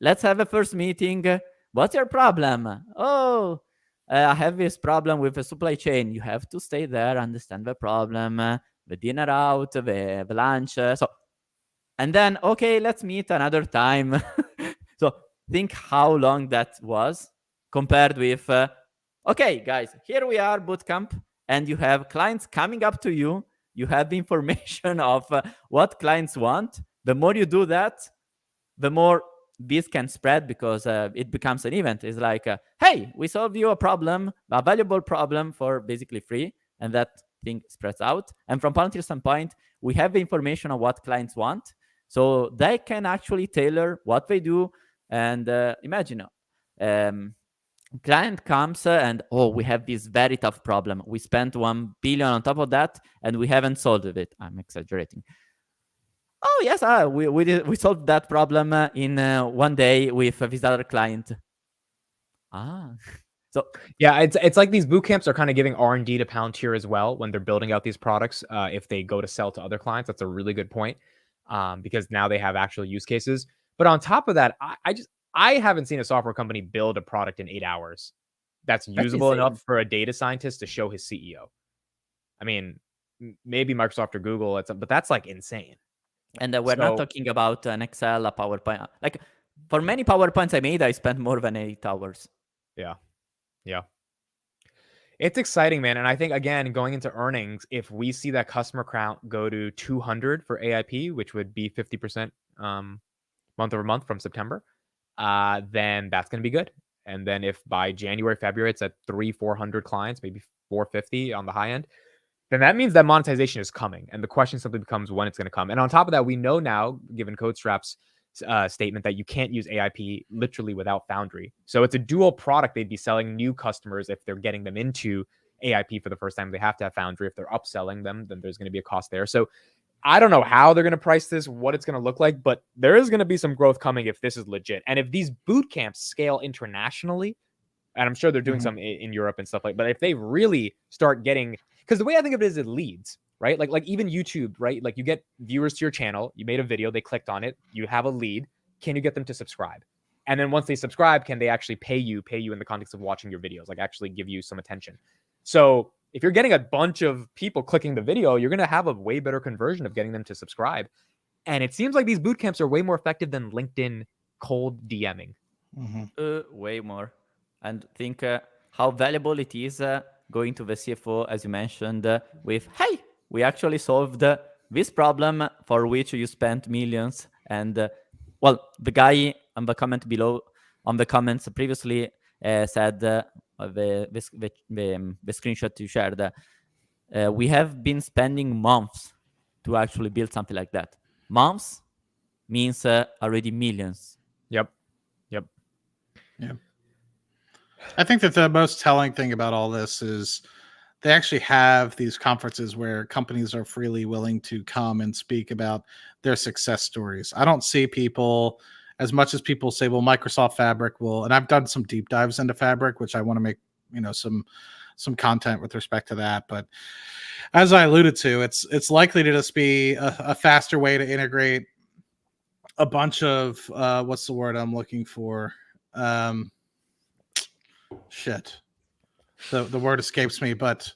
Let's have a first meeting. What's your problem? Oh, I have this problem with the supply chain. You have to stay there, understand the problem, the dinner out, the lunch. And then, okay, let's meet another time. So think how long that was compared with, okay, guys, here we are, bootcamp, and you have clients coming up to you. You have the information of what clients want. The more you do that, the more this can spread, because it becomes an event. It's like, hey, we solved you a problem, a valuable problem for basically free, and that thing spreads out. And from Palantir standpoint, we have the information on what clients want, so they can actually tailor what they do. And imagine, client comes and, oh, we have this very tough problem. We spent 1 billion on top of that, and we haven't solved it. I'm exaggerating. Oh yes, we solved that problem in 1 day with this other client. So yeah, it's like these boot camps are kind of giving R&D to Palantir as well when they're building out these products. If they go to sell to other clients, that's a really good point, because now they have actual use cases. But on top of that, I haven't seen a software company build a product in 8 hours that's that's usable insane. enough for a data scientist to show his CEO. I mean, maybe Microsoft or Google, but that's like insane. And we're not talking about an Excel, a PowerPoint. Like for many PowerPoints I made, I spent more than 8 hours. Yeah. Yeah. It's exciting, man. And I think, again, going into earnings, if we see that customer count go to 200 for AIP, which would be 50% month over month from September, then that's going to be good. And then if by January, February, it's at 400 clients, maybe 450 on the high end, then that means that monetization is coming. And the question simply becomes when it's going to come. And on top of that, we know now, given CodeStrap's statement, that you can't use AIP literally without Foundry. So it's a dual product they'd be selling new customers if they're getting them into AIP for the first time. They have to have Foundry. If they're upselling them, then there's going to be a cost there. So I don't know how they're going to price this, what it's going to look like, but there is going to be some growth coming if this is legit. And if these boot camps scale internationally, and I'm sure they're doing some in Europe and stuff like, but if they really start getting, because the way I think of it is it leads, right? Like even YouTube, right? Like you get viewers to your channel, you made a video, they clicked on it, you have a lead. Can you get them to subscribe? And then once they subscribe, can they actually pay you in the context of watching your videos, like actually give you some attention? So if you're getting a bunch of people clicking the video, you're going to have a way better conversion of getting them to subscribe. And it seems like these boot camps are way more effective than LinkedIn cold DMing. Way more. And think how valuable it is going to the CFO, as you mentioned, with, hey, we actually solved this problem for which you spent millions. And well, the guy on the comment below, on the comments previously said, the screenshot you shared, we have been spending months to actually build something like that. Months means already millions. Yep. Yeah. I think that the most telling thing about all this is they actually have these conferences where companies are freely willing to come and speak about their success stories. I don't see people, as much as people say, well, Microsoft Fabric will, and I've done some deep dives into Fabric, which I want to make, some content with respect to that. But as I alluded to, it's likely to just be a faster way to integrate a bunch of what's the word I'm looking for? The word escapes me, but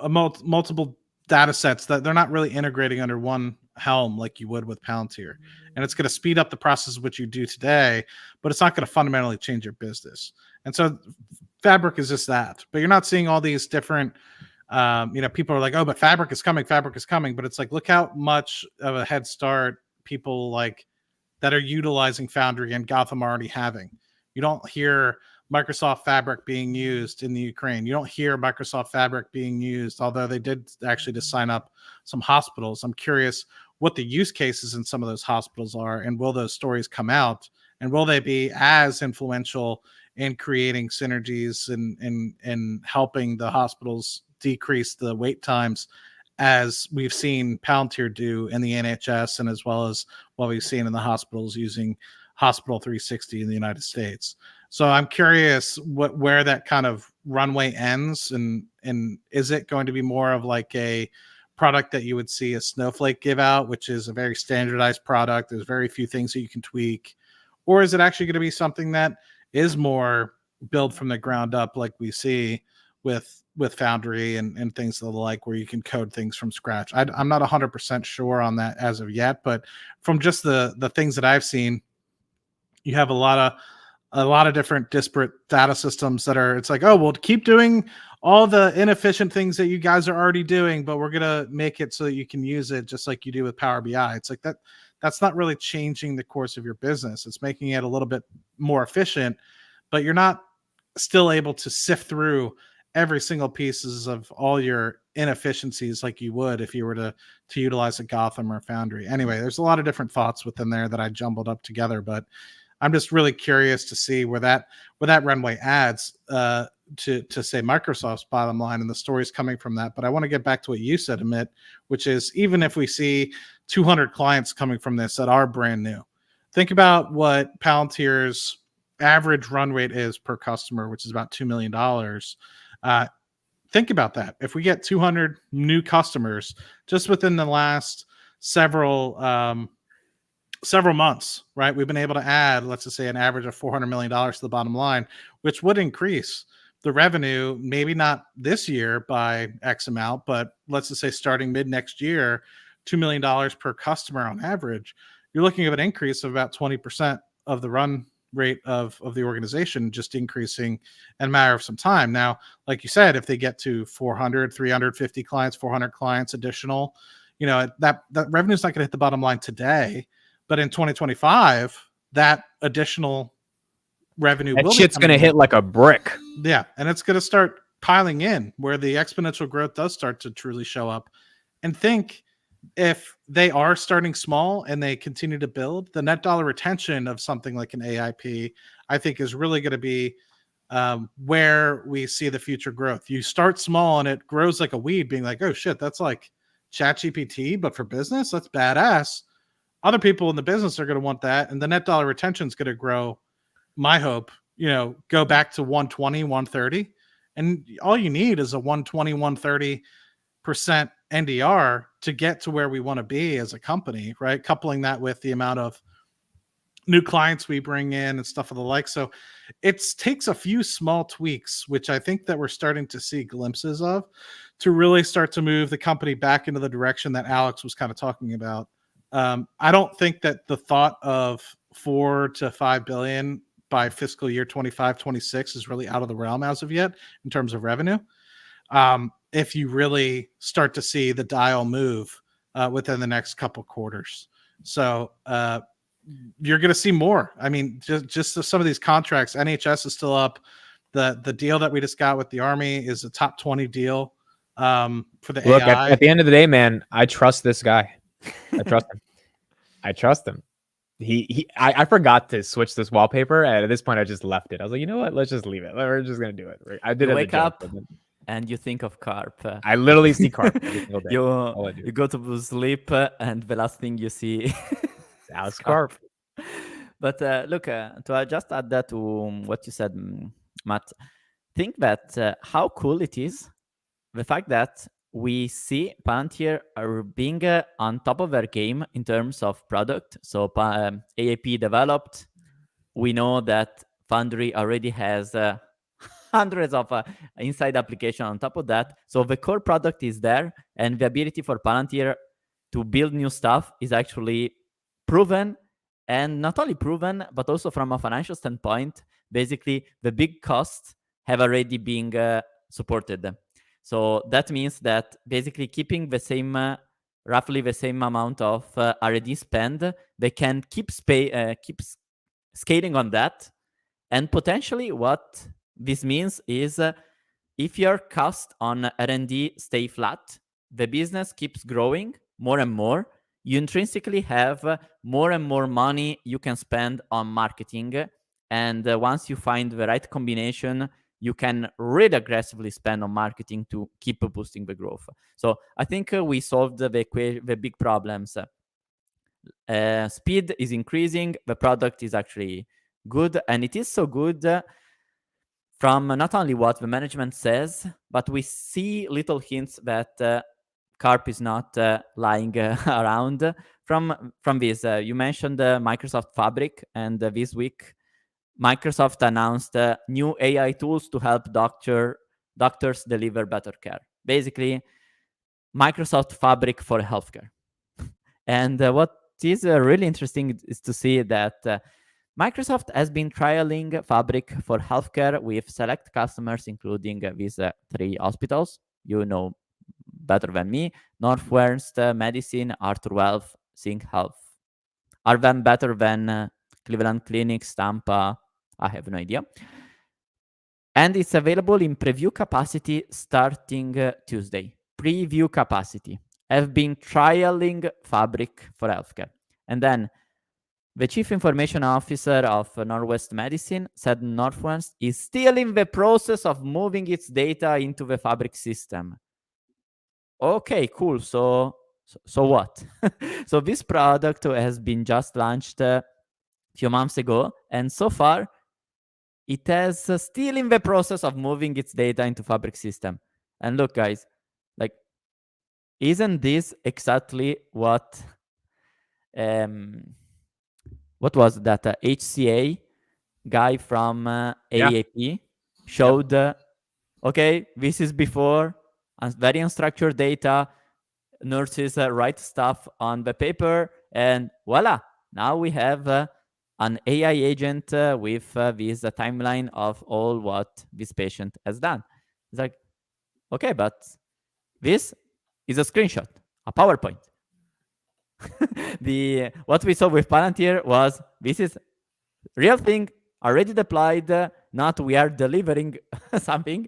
multiple data sets that they're not really integrating under one helm like you would with Palantir. And it's going to speed up the process of what you do today, but it's not going to fundamentally change your business. And so Fabric is just that. But you're not seeing all these different, people are like, oh, but Fabric is coming. But it's like, look how much of a head start people like that are utilizing Foundry and Gotham are already having. You don't hear Microsoft Fabric being used in the Ukraine. You don't hear Microsoft Fabric being used, although they did actually just sign up some hospitals. I'm curious what the use cases in some of those hospitals are, and will those stories come out, and will they be as influential in creating synergies and helping the hospitals decrease the wait times as we've seen Palantir do in the NHS, and as well as what we've seen in the hospitals using Hospital 360 in the United States. So I'm curious where that kind of runway ends, and is it going to be more of like a product that you would see a Snowflake give out, which is a very standardized product, there's very few things that you can tweak, or is it actually going to be something that is more built from the ground up like we see with Foundry and things of the like, where you can code things from scratch? I'm not 100% sure on that as of yet, but from just the things that I've seen, you have a lot of different disparate data systems that are, it's like, oh, well, keep doing all the inefficient things that you guys are already doing, but we're going to make it so that you can use it just like you do with Power BI. It's like that's not really changing the course of your business. It's making it a little bit more efficient, but you're not still able to sift through every single pieces of all your inefficiencies like you would if you were to utilize a Gotham or Foundry. Anyway, there's a lot of different thoughts within there that I jumbled up together, but I'm just really curious to see where that runway adds. to say Microsoft's bottom line, and the stories coming from that. But I want to get back to what you said, Amit, which is even if we see 200 clients coming from this that are brand new, think about what Palantir's average run rate is per customer, which is about $2 million. Think about that. If we get 200 new customers just within the last several months, right? We've been able to add, let's just say, an average of $400 million to the bottom line, which would increase the revenue, maybe not this year by X amount, but let's just say starting mid next year, $2 million per customer on average. You're looking at an increase of about 20% of the run rate of the organization, just increasing in a matter of some time. Now, like you said, if they get to 400, 350 clients, 400 clients additional, that revenue is not going to hit the bottom line today, but in 2025, that additional revenue that shit's going to hit like a brick. Yeah, and it's going to start piling in where the exponential growth does start to truly show up. And think, if they are starting small and they continue to build, the net dollar retention of something like an AIP, I think, is really going to be where we see the future growth. You start small and it grows like a weed, being like, oh shit, that's like ChatGPT, but for business, that's badass. Other people in the business are going to want that, and the net dollar retention is going to grow. My hope, go back to 120, 130, and all you need is a 120, 130% NDR to get to where we want to be as a company, right? Coupling that with the amount of new clients we bring in and stuff of the like. So it takes a few small tweaks, which I think that we're starting to see glimpses of, to really start to move the company back into the direction that Alex was kind of talking about. I don't think that the thought of 4 to 5 billion by fiscal year 25, 26 is really out of the realm as of yet in terms of revenue. If you really start to see the dial move within the next couple quarters. So you're going to see more. I mean, just some of these contracts, NHS is still up. The deal that we just got with the Army is a top 20 deal for the Look, AI. at the end of the day, man, I trust this guy. I trust him. I trust him. I forgot to switch this wallpaper, and at this point I just left it. I was like, you know what? Let's just leave it. We're just gonna do it. I did. You wake up and you think of carp. I literally see carp every single day. You go to sleep and the last thing you see is carp. But look, to just add that to what you said, Matt, think that how cool it is, the fact that we see Palantir are being on top of their game in terms of product. So AAP developed. We know that Foundry already has hundreds of inside application on top of that. So the core product is there, and the ability for Palantir to build new stuff is actually proven. And not only proven, but also from a financial standpoint, basically the big costs have already been supported. So that means that basically keeping the same, roughly the same amount of R&D spend, they can keep scaling on that. And potentially what this means is if your cost on R&D stay flat, the business keeps growing more and more, you intrinsically have more and more money you can spend on marketing. And once you find the right combination, you can really aggressively spend on marketing to keep boosting the growth. So I think we solved the big problems. Speed is increasing. The product is actually good. And it is so good from not only what the management says, but we see little hints that carp is not lying around from this. You mentioned Microsoft Fabric, and this week Microsoft announced new AI tools to help doctors deliver better care. Basically, Microsoft Fabric for healthcare. And what is really interesting is to see that Microsoft has been trialing Fabric for healthcare with select customers, including these 3 hospitals. You know better than me: Northwestern Medicine, Arthur Health, Sync Health. Are them better than Cleveland Clinic, Tampa? I have no idea. And it's available in preview capacity starting Tuesday. Preview capacity. I've been trialing Fabric for healthcare. And then The chief information officer of Northwest Medicine said Northwest is still in the process of moving its data into the Fabric system. Okay, cool. So what? So this product has been just launched a few months ago, and so far it has still in the process of moving its data into Fabric system. And look, guys, like, isn't this exactly what was that HCA guy from AAP showed? Okay, this is before very unstructured data. Nurses write stuff on the paper, and voila, now we have an AI agent with this timeline of all what this patient has done. It's like, okay, but this is a screenshot, a PowerPoint. What we saw with Palantir was this is real thing already deployed, not we are delivering something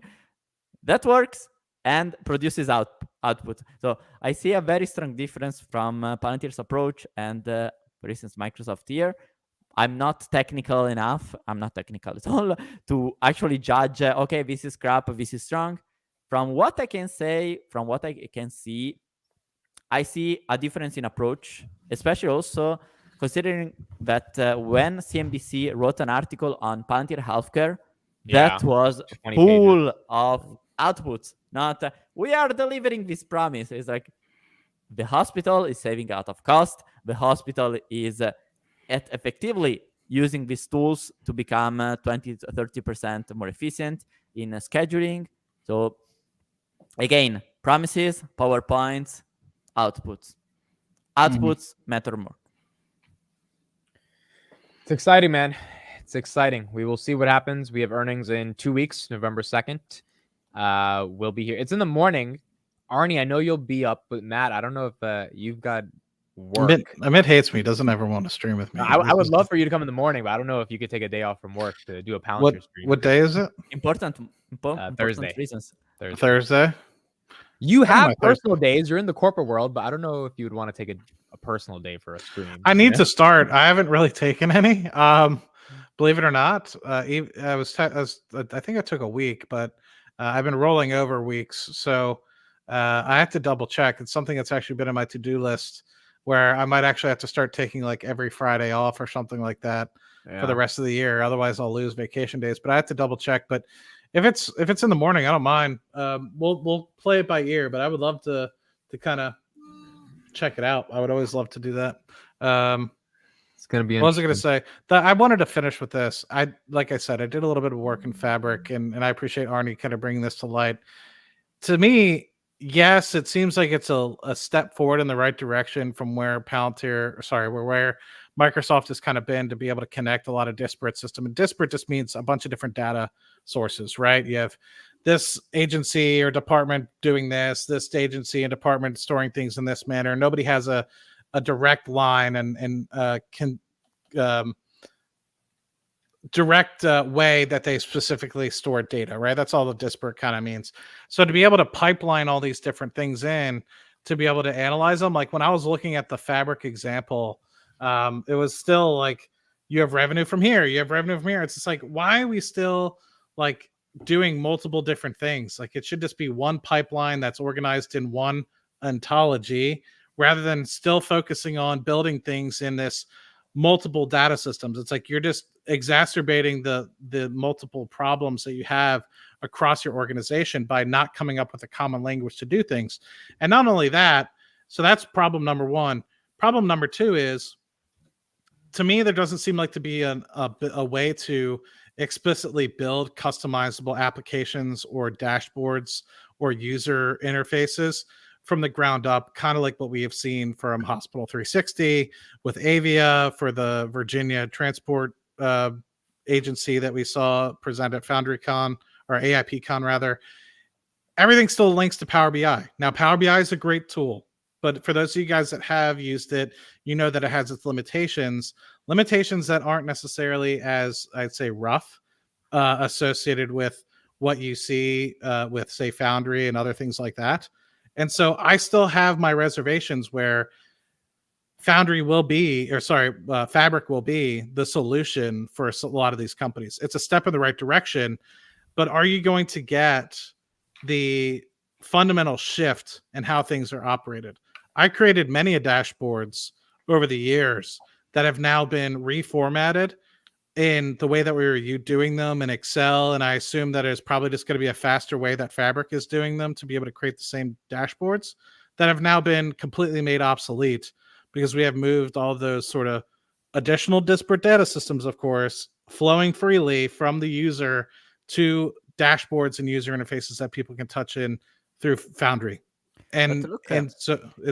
that works and produces output. So I see a very strong difference from Palantir's approach and, for instance, Microsoft here. I'm not technical enough. I'm not technical at all to actually judge, okay, this is crap, this is strong. From what I can say, from what I can see, I see a difference in approach, especially also considering that when CNBC wrote an article on Palantir Healthcare, that was full of outputs, not we are delivering this promise. It's like the hospital is saving out of cost. The hospital is effectively using these tools to become 20 to 30% more efficient in scheduling. So again, promises, PowerPoints, outputs. Outputs matter more. It's exciting, man. It's exciting. We will see what happens. We have earnings in 2 weeks, November 2nd. We'll be here. It's in the morning. Arnie, I know you'll be up, but Matt, I don't know if you've got work. Amit hates me. Doesn't ever want to stream with me. I would love for you to come in the morning, but I don't know if you could take a day off from work to do a Palantir stream. What day is it? Important Thursday. reasons. Thursday. You have personal days. You're in the corporate world, but I don't know if you would want to take a personal day for a stream. I need to start. I haven't really taken any. Believe it or not, I think I took a week, but I've been rolling over weeks, so I have to double check. It's something that's actually been on my to-do list, where I might actually have to start taking like every Friday off or something like that for the rest of the year. Otherwise, I'll lose vacation days. But I have to double check. But if it's in the morning, I don't mind. We'll play it by ear. But I would love to kind of check it out. I would always love to do that. It's gonna be. What was I going to say? I wanted to finish with this. Like I said, I did a little bit of work in Fabric, and I appreciate Arnie kind of bringing this to light. To me, yes, it seems like it's a step forward in the right direction from where where Microsoft has kind of been, to be able to connect a lot of disparate systems. And disparate just means a bunch of different data sources, right? You have this agency or department doing this agency and department storing things in this manner. Nobody has a direct line and can direct way that they specifically store data, right? That's all the disparate kind of means. So to be able to pipeline all these different things in, to be able to analyze them, like when I was looking at the Fabric example, it was still like, you have revenue from here, you have revenue from here. It's just like, why are we still like doing multiple different things? Like, it should just be one pipeline that's organized in one ontology, rather than still focusing on building things in this multiple data systems. It's like you're just exacerbating the multiple problems that you have across your organization by not coming up with a common language to do things. And not only that, so that's problem number one. Problem number two is, to me, there doesn't seem like to be a way to explicitly build customizable applications or dashboards or user interfaces from the ground up, kind of like what we have seen from Hospital 360 with Avia for the Virginia Transport Agency that we saw present at FoundryCon, or AIPCon rather. Everything still links to Power BI. Now, Power BI is a great tool, but for those of you guys that have used it, you know that it has its limitations that aren't necessarily as, I'd say, rough, associated with what you see with, say, Foundry and other things like that. And so I still have my reservations where Fabric will be the solution for a lot of these companies. It's a step in the right direction, but are you going to get the fundamental shift in how things are operated? I created many dashboards over the years that have now been reformatted in the way that we were doing them in Excel, and I assume that it's probably just going to be a faster way that Fabric is doing them to be able to create the same dashboards that have now been completely made obsolete because we have moved all of those sort of additional disparate data systems, of course, flowing freely from the user to dashboards and user interfaces that people can touch in through Foundry. And look,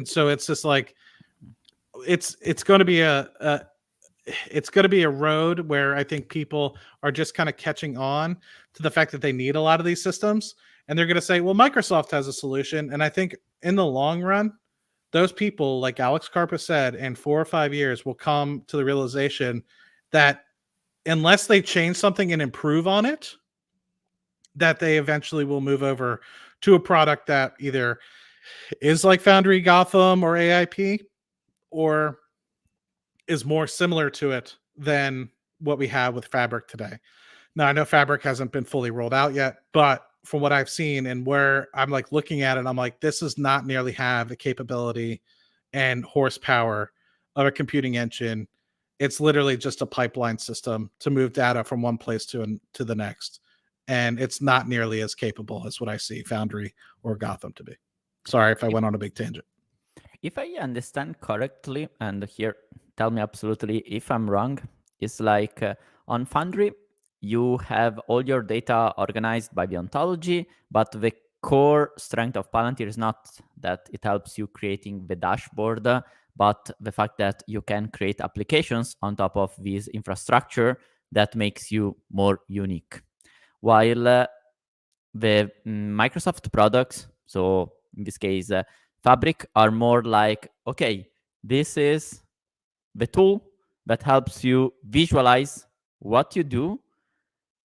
so it's just like it's going to be it's going to be a road where I think people are just kind of catching on to the fact that they need a lot of these systems. And they're going to say, well, Microsoft has a solution. And I think in the long run, those people, like Alex Karpa said, in 4 or 5 years will come to the realization that unless they change something and improve on it, that they eventually will move over to a product that either is like Foundry, Gotham, or AIP, or is more similar to it than what we have with Fabric today. Now, I know Fabric hasn't been fully rolled out yet, but from what I've seen and where I'm like looking at it, I'm like, this does not nearly have the capability and horsepower of a computing engine. It's literally just a pipeline system to move data from one place to the next. And it's not nearly as capable as what I see Foundry or Gotham to be. Sorry if I went on a big tangent. If I understand correctly, and here tell me absolutely if I'm wrong, it's like on Foundry, you have all your data organized by the ontology, but the core strength of Palantir is not that it helps you creating the dashboard, but the fact that you can create applications on top of this infrastructure that makes you more unique. While the Microsoft products, so in this case, Fabric, are more like, okay, this is the tool that helps you visualize what you do,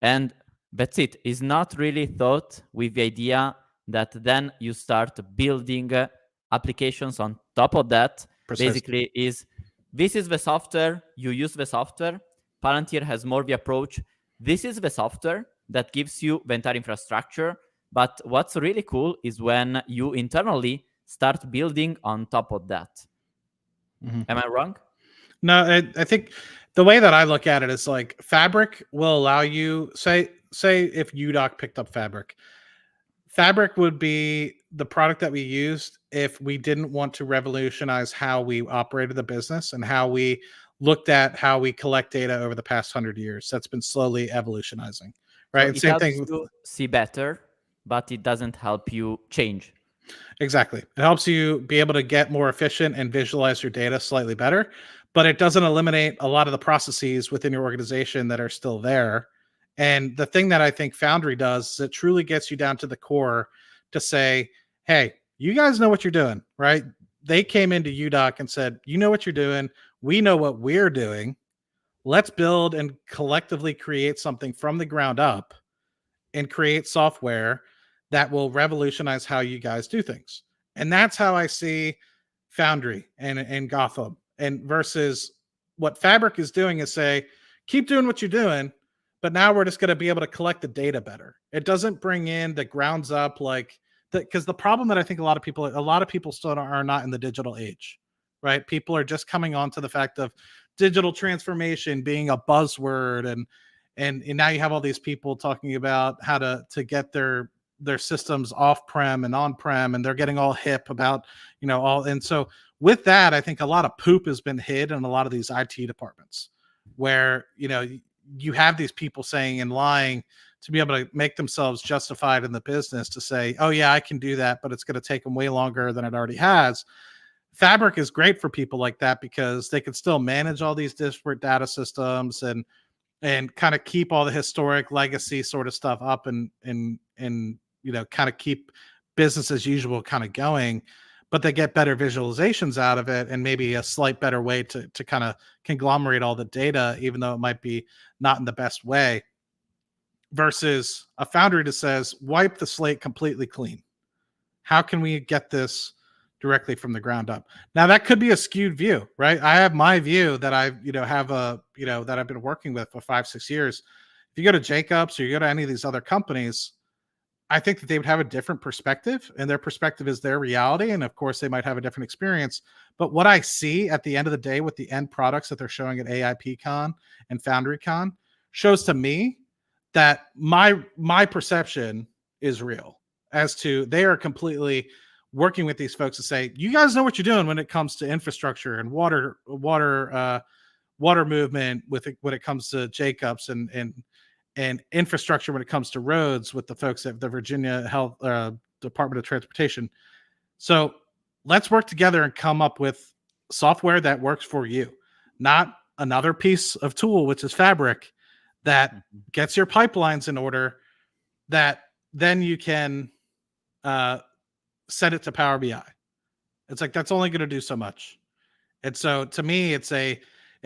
and that's it. It's not really thought with the idea that then you start building applications on top of that. Precisely. Basically, this is the software, you use the software. Palantir has more the approach, this is the software that gives you the entire infrastructure. But what's really cool is when you internally start building on top of that. Mm-hmm. Am I wrong? No, I think the way that I look at it is like Fabric will allow you, say if UDoc picked up Fabric would be the product that we used if we didn't want to revolutionize how we operated the business and how we looked at how we collect data over the past 100 years. That's been slowly evolutionizing, right? So it helps you see better, but it doesn't help you change. Exactly. It helps you be able to get more efficient and visualize your data slightly better, but it doesn't eliminate a lot of the processes within your organization that are still there. And the thing that I think Foundry does is it truly gets you down to the core to say, hey, you guys know what you're doing, right? They came into UDoc and said, you know what you're doing. We know what we're doing. Let's build and collectively create something from the ground up and create software that will revolutionize how you guys do things. And that's how I see Foundry and Gotham. And versus what Fabric is doing is say, keep doing what you're doing, but now we're just going to be able to collect the data better. It doesn't bring in the grounds up like because the problem that I think a lot of people still are not in the digital age, right? People are just coming on to the fact of digital transformation being a buzzword, and now you have all these people talking about how to get their systems off-prem and on-prem, and they're getting all hip about, and so with that, I think a lot of poop has been hid in a lot of these IT departments where, you have these people saying and lying to be able to make themselves justified in the business to say, oh yeah, I can do that, but it's going to take them way longer than it already has. Fabric is great for people like that because they can still manage all these disparate data systems and kind of keep all the historic legacy sort of stuff up and kind of keep business as usual kind of going, but they get better visualizations out of it and maybe a slight better way to kind of conglomerate all the data, even though it might be not in the best way, versus a Foundry that says, wipe the slate completely clean. How can we get this directly from the ground up. Now that could be a skewed view, right? I have my view that I, have that I've been working with for 5-6 years. If you go to Jacobs or you go to any of these other companies, I think that they would have a different perspective, and their perspective is their reality. And of course, they might have a different experience. But what I see at the end of the day with the end products that they're showing at AIPCon and FoundryCon shows to me that my perception is real as to they are completely working with these folks to say, you guys know what you're doing when it comes to infrastructure and water movement when it comes to Jacobs and infrastructure when it comes to roads with the folks at the Virginia Health Department of Transportation. So let's work together and come up with software that works for you, not another piece of tool, which is Fabric, that gets your pipelines in order, that then you can set it to Power BI. It's like, that's only going to do so much. And so to me, it's a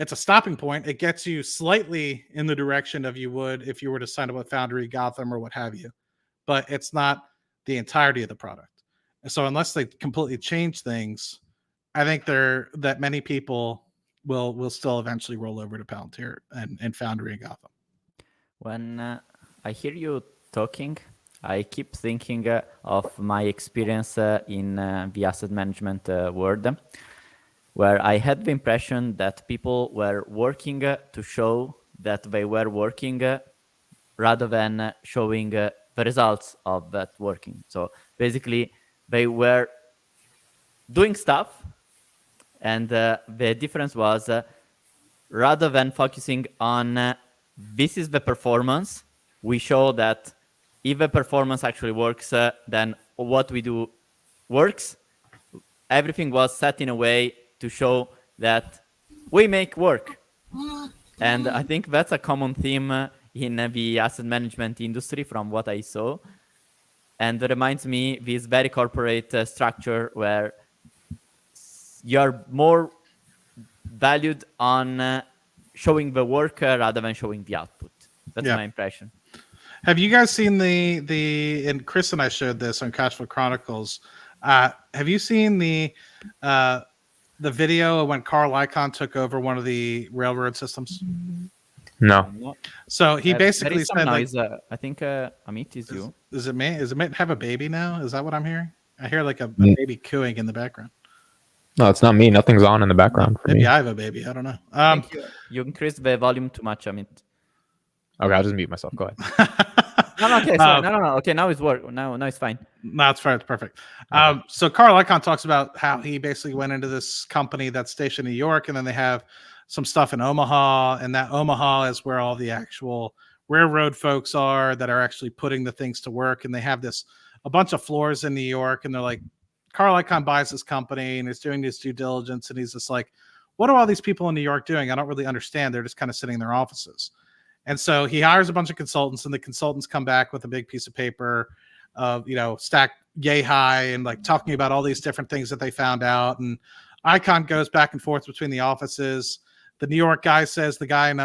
stopping point. It gets you slightly in the direction of you would if you were to sign up with Foundry, Gotham, or what have you. But it's not the entirety of the product. And so unless they completely change things, I think that many people will still eventually roll over to Palantir and Foundry and Gotham. When I hear you talking, I keep thinking of my experience in the asset management world, where I had the impression that people were working to show that they were working rather than showing the results of that working. So basically, they were doing stuff, and the difference was rather than focusing on this is the performance, we show that if the performance actually works, then what we do works. Everything was set in a way to show that we make work. And I think that's a common theme in the asset management industry from what I saw. And it reminds me this very corporate structure where you're more valued on showing the work rather than showing the output. That's my impression. Have you guys seen and Chris and I showed this on Cashflow Chronicles. Have you seen the video of when Carl Icahn took over one of the railroad systems? No. So he basically said, noise, I think Amit is you. Is it me? Is Amit have a baby now? Is that what I'm hearing? I hear like a baby cooing in the background. No, it's not me. Nothing's on in the background. For Maybe me. I have a baby. I don't know. You increased the volume too much, Amit. Okay, I'll just mute myself. Go ahead. No. Okay, sorry. No. Okay, now it's work. Now it's fine. No, it's fine. It's perfect. Okay. So Carl Icahn talks about how he basically went into this company that's stationed in New York, and then they have some stuff in Omaha, and that Omaha is where all the actual railroad folks are that are actually putting the things to work. And they have a bunch of floors in New York, and they're like, Carl Icahn buys this company and is doing this due diligence, and he's just like, what are all these people in New York doing? I don't really understand. They're just kind of sitting in their offices. And so he hires a bunch of consultants, and the consultants come back with a big piece of paper, stacked yay high, and like talking about all these different things that they found out. And Icahn goes back and forth between the offices. The New York guy says the guy in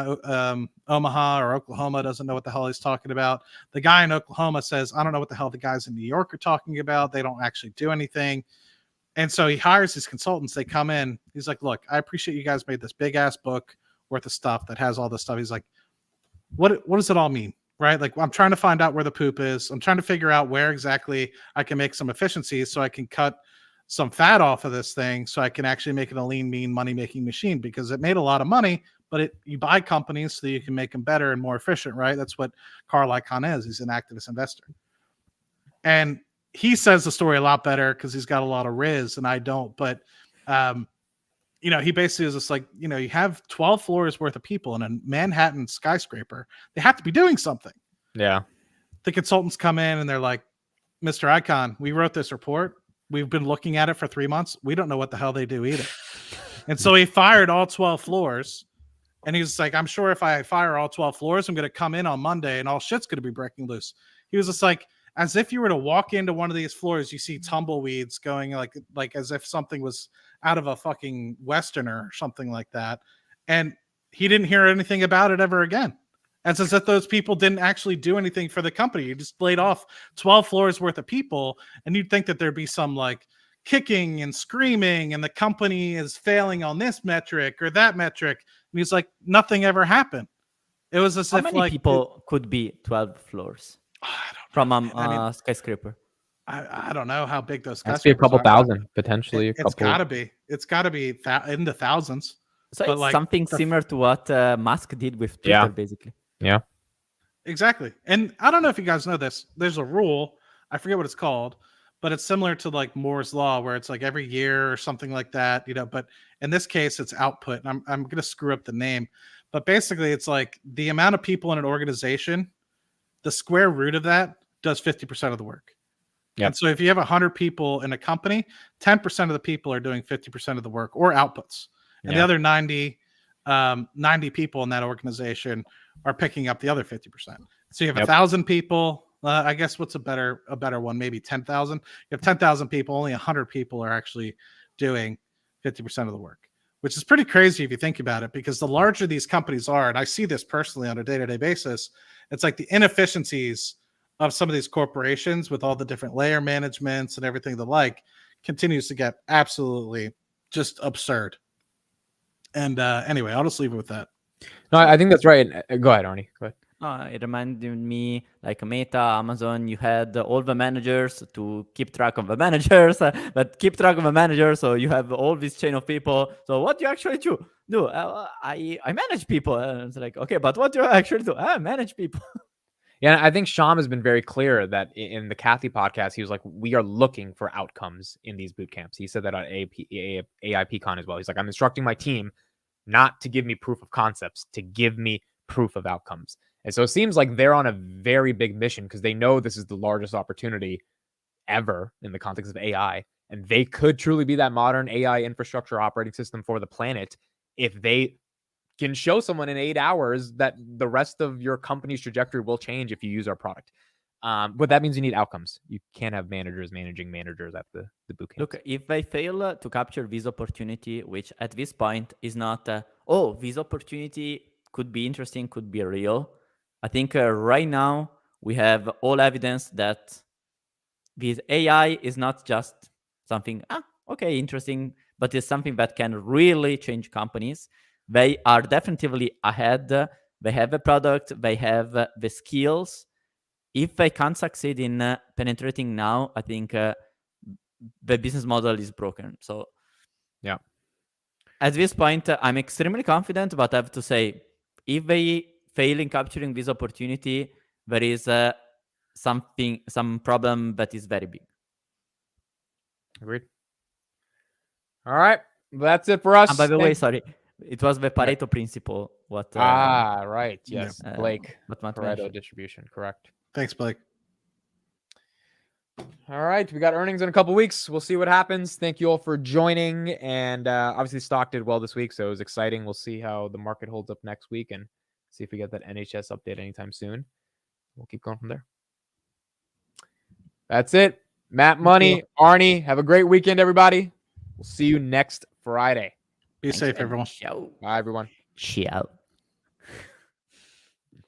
Omaha or Oklahoma doesn't know what the hell he's talking about. The guy in Oklahoma says, I don't know what the hell the guys in New York are talking about. They don't actually do anything. And so he hires his consultants. They come in. He's like, look, I appreciate you guys made this big ass book worth of stuff that has all this stuff. He's like, what does it all mean? Right? Like, I'm trying to find out where the poop is. I'm trying to figure out where exactly I can make some efficiencies so I can cut some fat off of this thing so I can actually make it a lean, mean, money-making machine, because it made a lot of money, but you buy companies so you can make them better and more efficient, right? That's what Carl Icahn is. He's an activist investor. And he says the story a lot better because he's got a lot of riz and I don't. But, he basically is just like, you have 12 floors worth of people in a Manhattan skyscraper. They have to be doing something. Yeah. The consultants come in and they're like, Mr. Icahn, we wrote this report. We've been looking at it for 3 months. We don't know what the hell they do either. And so he fired all 12 floors. And he was like, I'm sure if I fire all 12 floors, I'm going to come in on Monday and all shit's going to be breaking loose. He was just like, as if you were to walk into one of these floors, you see tumbleweeds going like as if something was out of a fucking Westerner or something like that. And he didn't hear anything about it ever again. It's as if those people didn't actually do anything for the company. You just laid off 12 floors worth of people, and you'd think that there'd be some like kicking and screaming, and the company is failing on this metric or that metric. And he's like, nothing ever happened. It was as How if many like people could be 12 floors I from don't know, man. I mean, skyscraper? I don't know how big those Has to be a skyscrapers couple are. thousand, potentially a It's couple. gotta be. It's gotta be in the thousands. So But it's like something similar to what Musk did with Twitter, Yeah. basically. Yeah. Exactly. And I don't know if you guys know this. There's a rule. I forget what it's called, but it's similar to like Moore's law, where it's like every year or something like that, you know. But in this case, it's output. And I'm gonna screw up the name, but basically, it's like the amount of people in an organization, the square root of that does 50% of the work. Yep. And so if you have 100 people in a company, 10% of the people are doing 50% of the work or outputs, and the other 90 people in that organization are picking up the other 50%. So you have 1,000 people. I guess what's a better one? Maybe 10,000. You have 10,000 people. Only 100 people are actually doing 50% of the work, which is pretty crazy if you think about it. Because the larger these companies are, and I see this personally on a day-to-day basis, it's like the inefficiencies of some of these corporations with all the different layer managements and everything the like continues to get absolutely just absurd. And anyway, I'll just leave it with that. No, I think that's right. Go ahead, Arnie. Go ahead. It reminded me like Meta, Amazon, you had all the managers to keep track of the managers, but keep track of the managers. So you have all this chain of people. So what do you actually do? I manage people. And it's like, okay, but what do you actually do? I manage people. Yeah, I think Sham has been very clear that in the Kathy podcast, he was like, we are looking for outcomes in these boot camps. He said that on AIPCon as well. He's like, I'm instructing my team not to give me proof of concepts, to give me proof of outcomes. And so it seems like they're on a very big mission because they know this is the largest opportunity ever in the context of AI. And they could truly be that modern AI infrastructure operating system for the planet if they can show someone in 8 hours that the rest of your company's trajectory will change if you use our product. But that means you need outcomes. You can't have managers managing managers at the boot camp. Look, if they fail to capture this opportunity, which at this point is not, this opportunity could be interesting, could be real. I think right now we have all evidence that this AI is not just something, okay, interesting, but it's something that can really change companies. They are definitely ahead. They have a product. They have the skills. If they can't succeed in penetrating now, I think the business model is broken. So, yeah, at this point, I'm extremely confident, but I have to say, if they fail in capturing this opportunity, there is some problem that is very big. Agreed. All right. That's it for us. And by the way, sorry, it was the Pareto principle. What? Right. Yes. Blake. Pareto mentioned. Distribution. Correct. Thanks, Blake. All right. We got earnings in a couple weeks. We'll see what happens. Thank you all for joining. And obviously, stock did well this week, so it was exciting. We'll see how the market holds up next week and see if we get that NHS update anytime soon. We'll keep going from there. That's it. Matt Money, Arnie, have a great weekend, everybody. We'll see you next Friday. Be safe, everyone. Ciao. Bye, everyone. Ciao.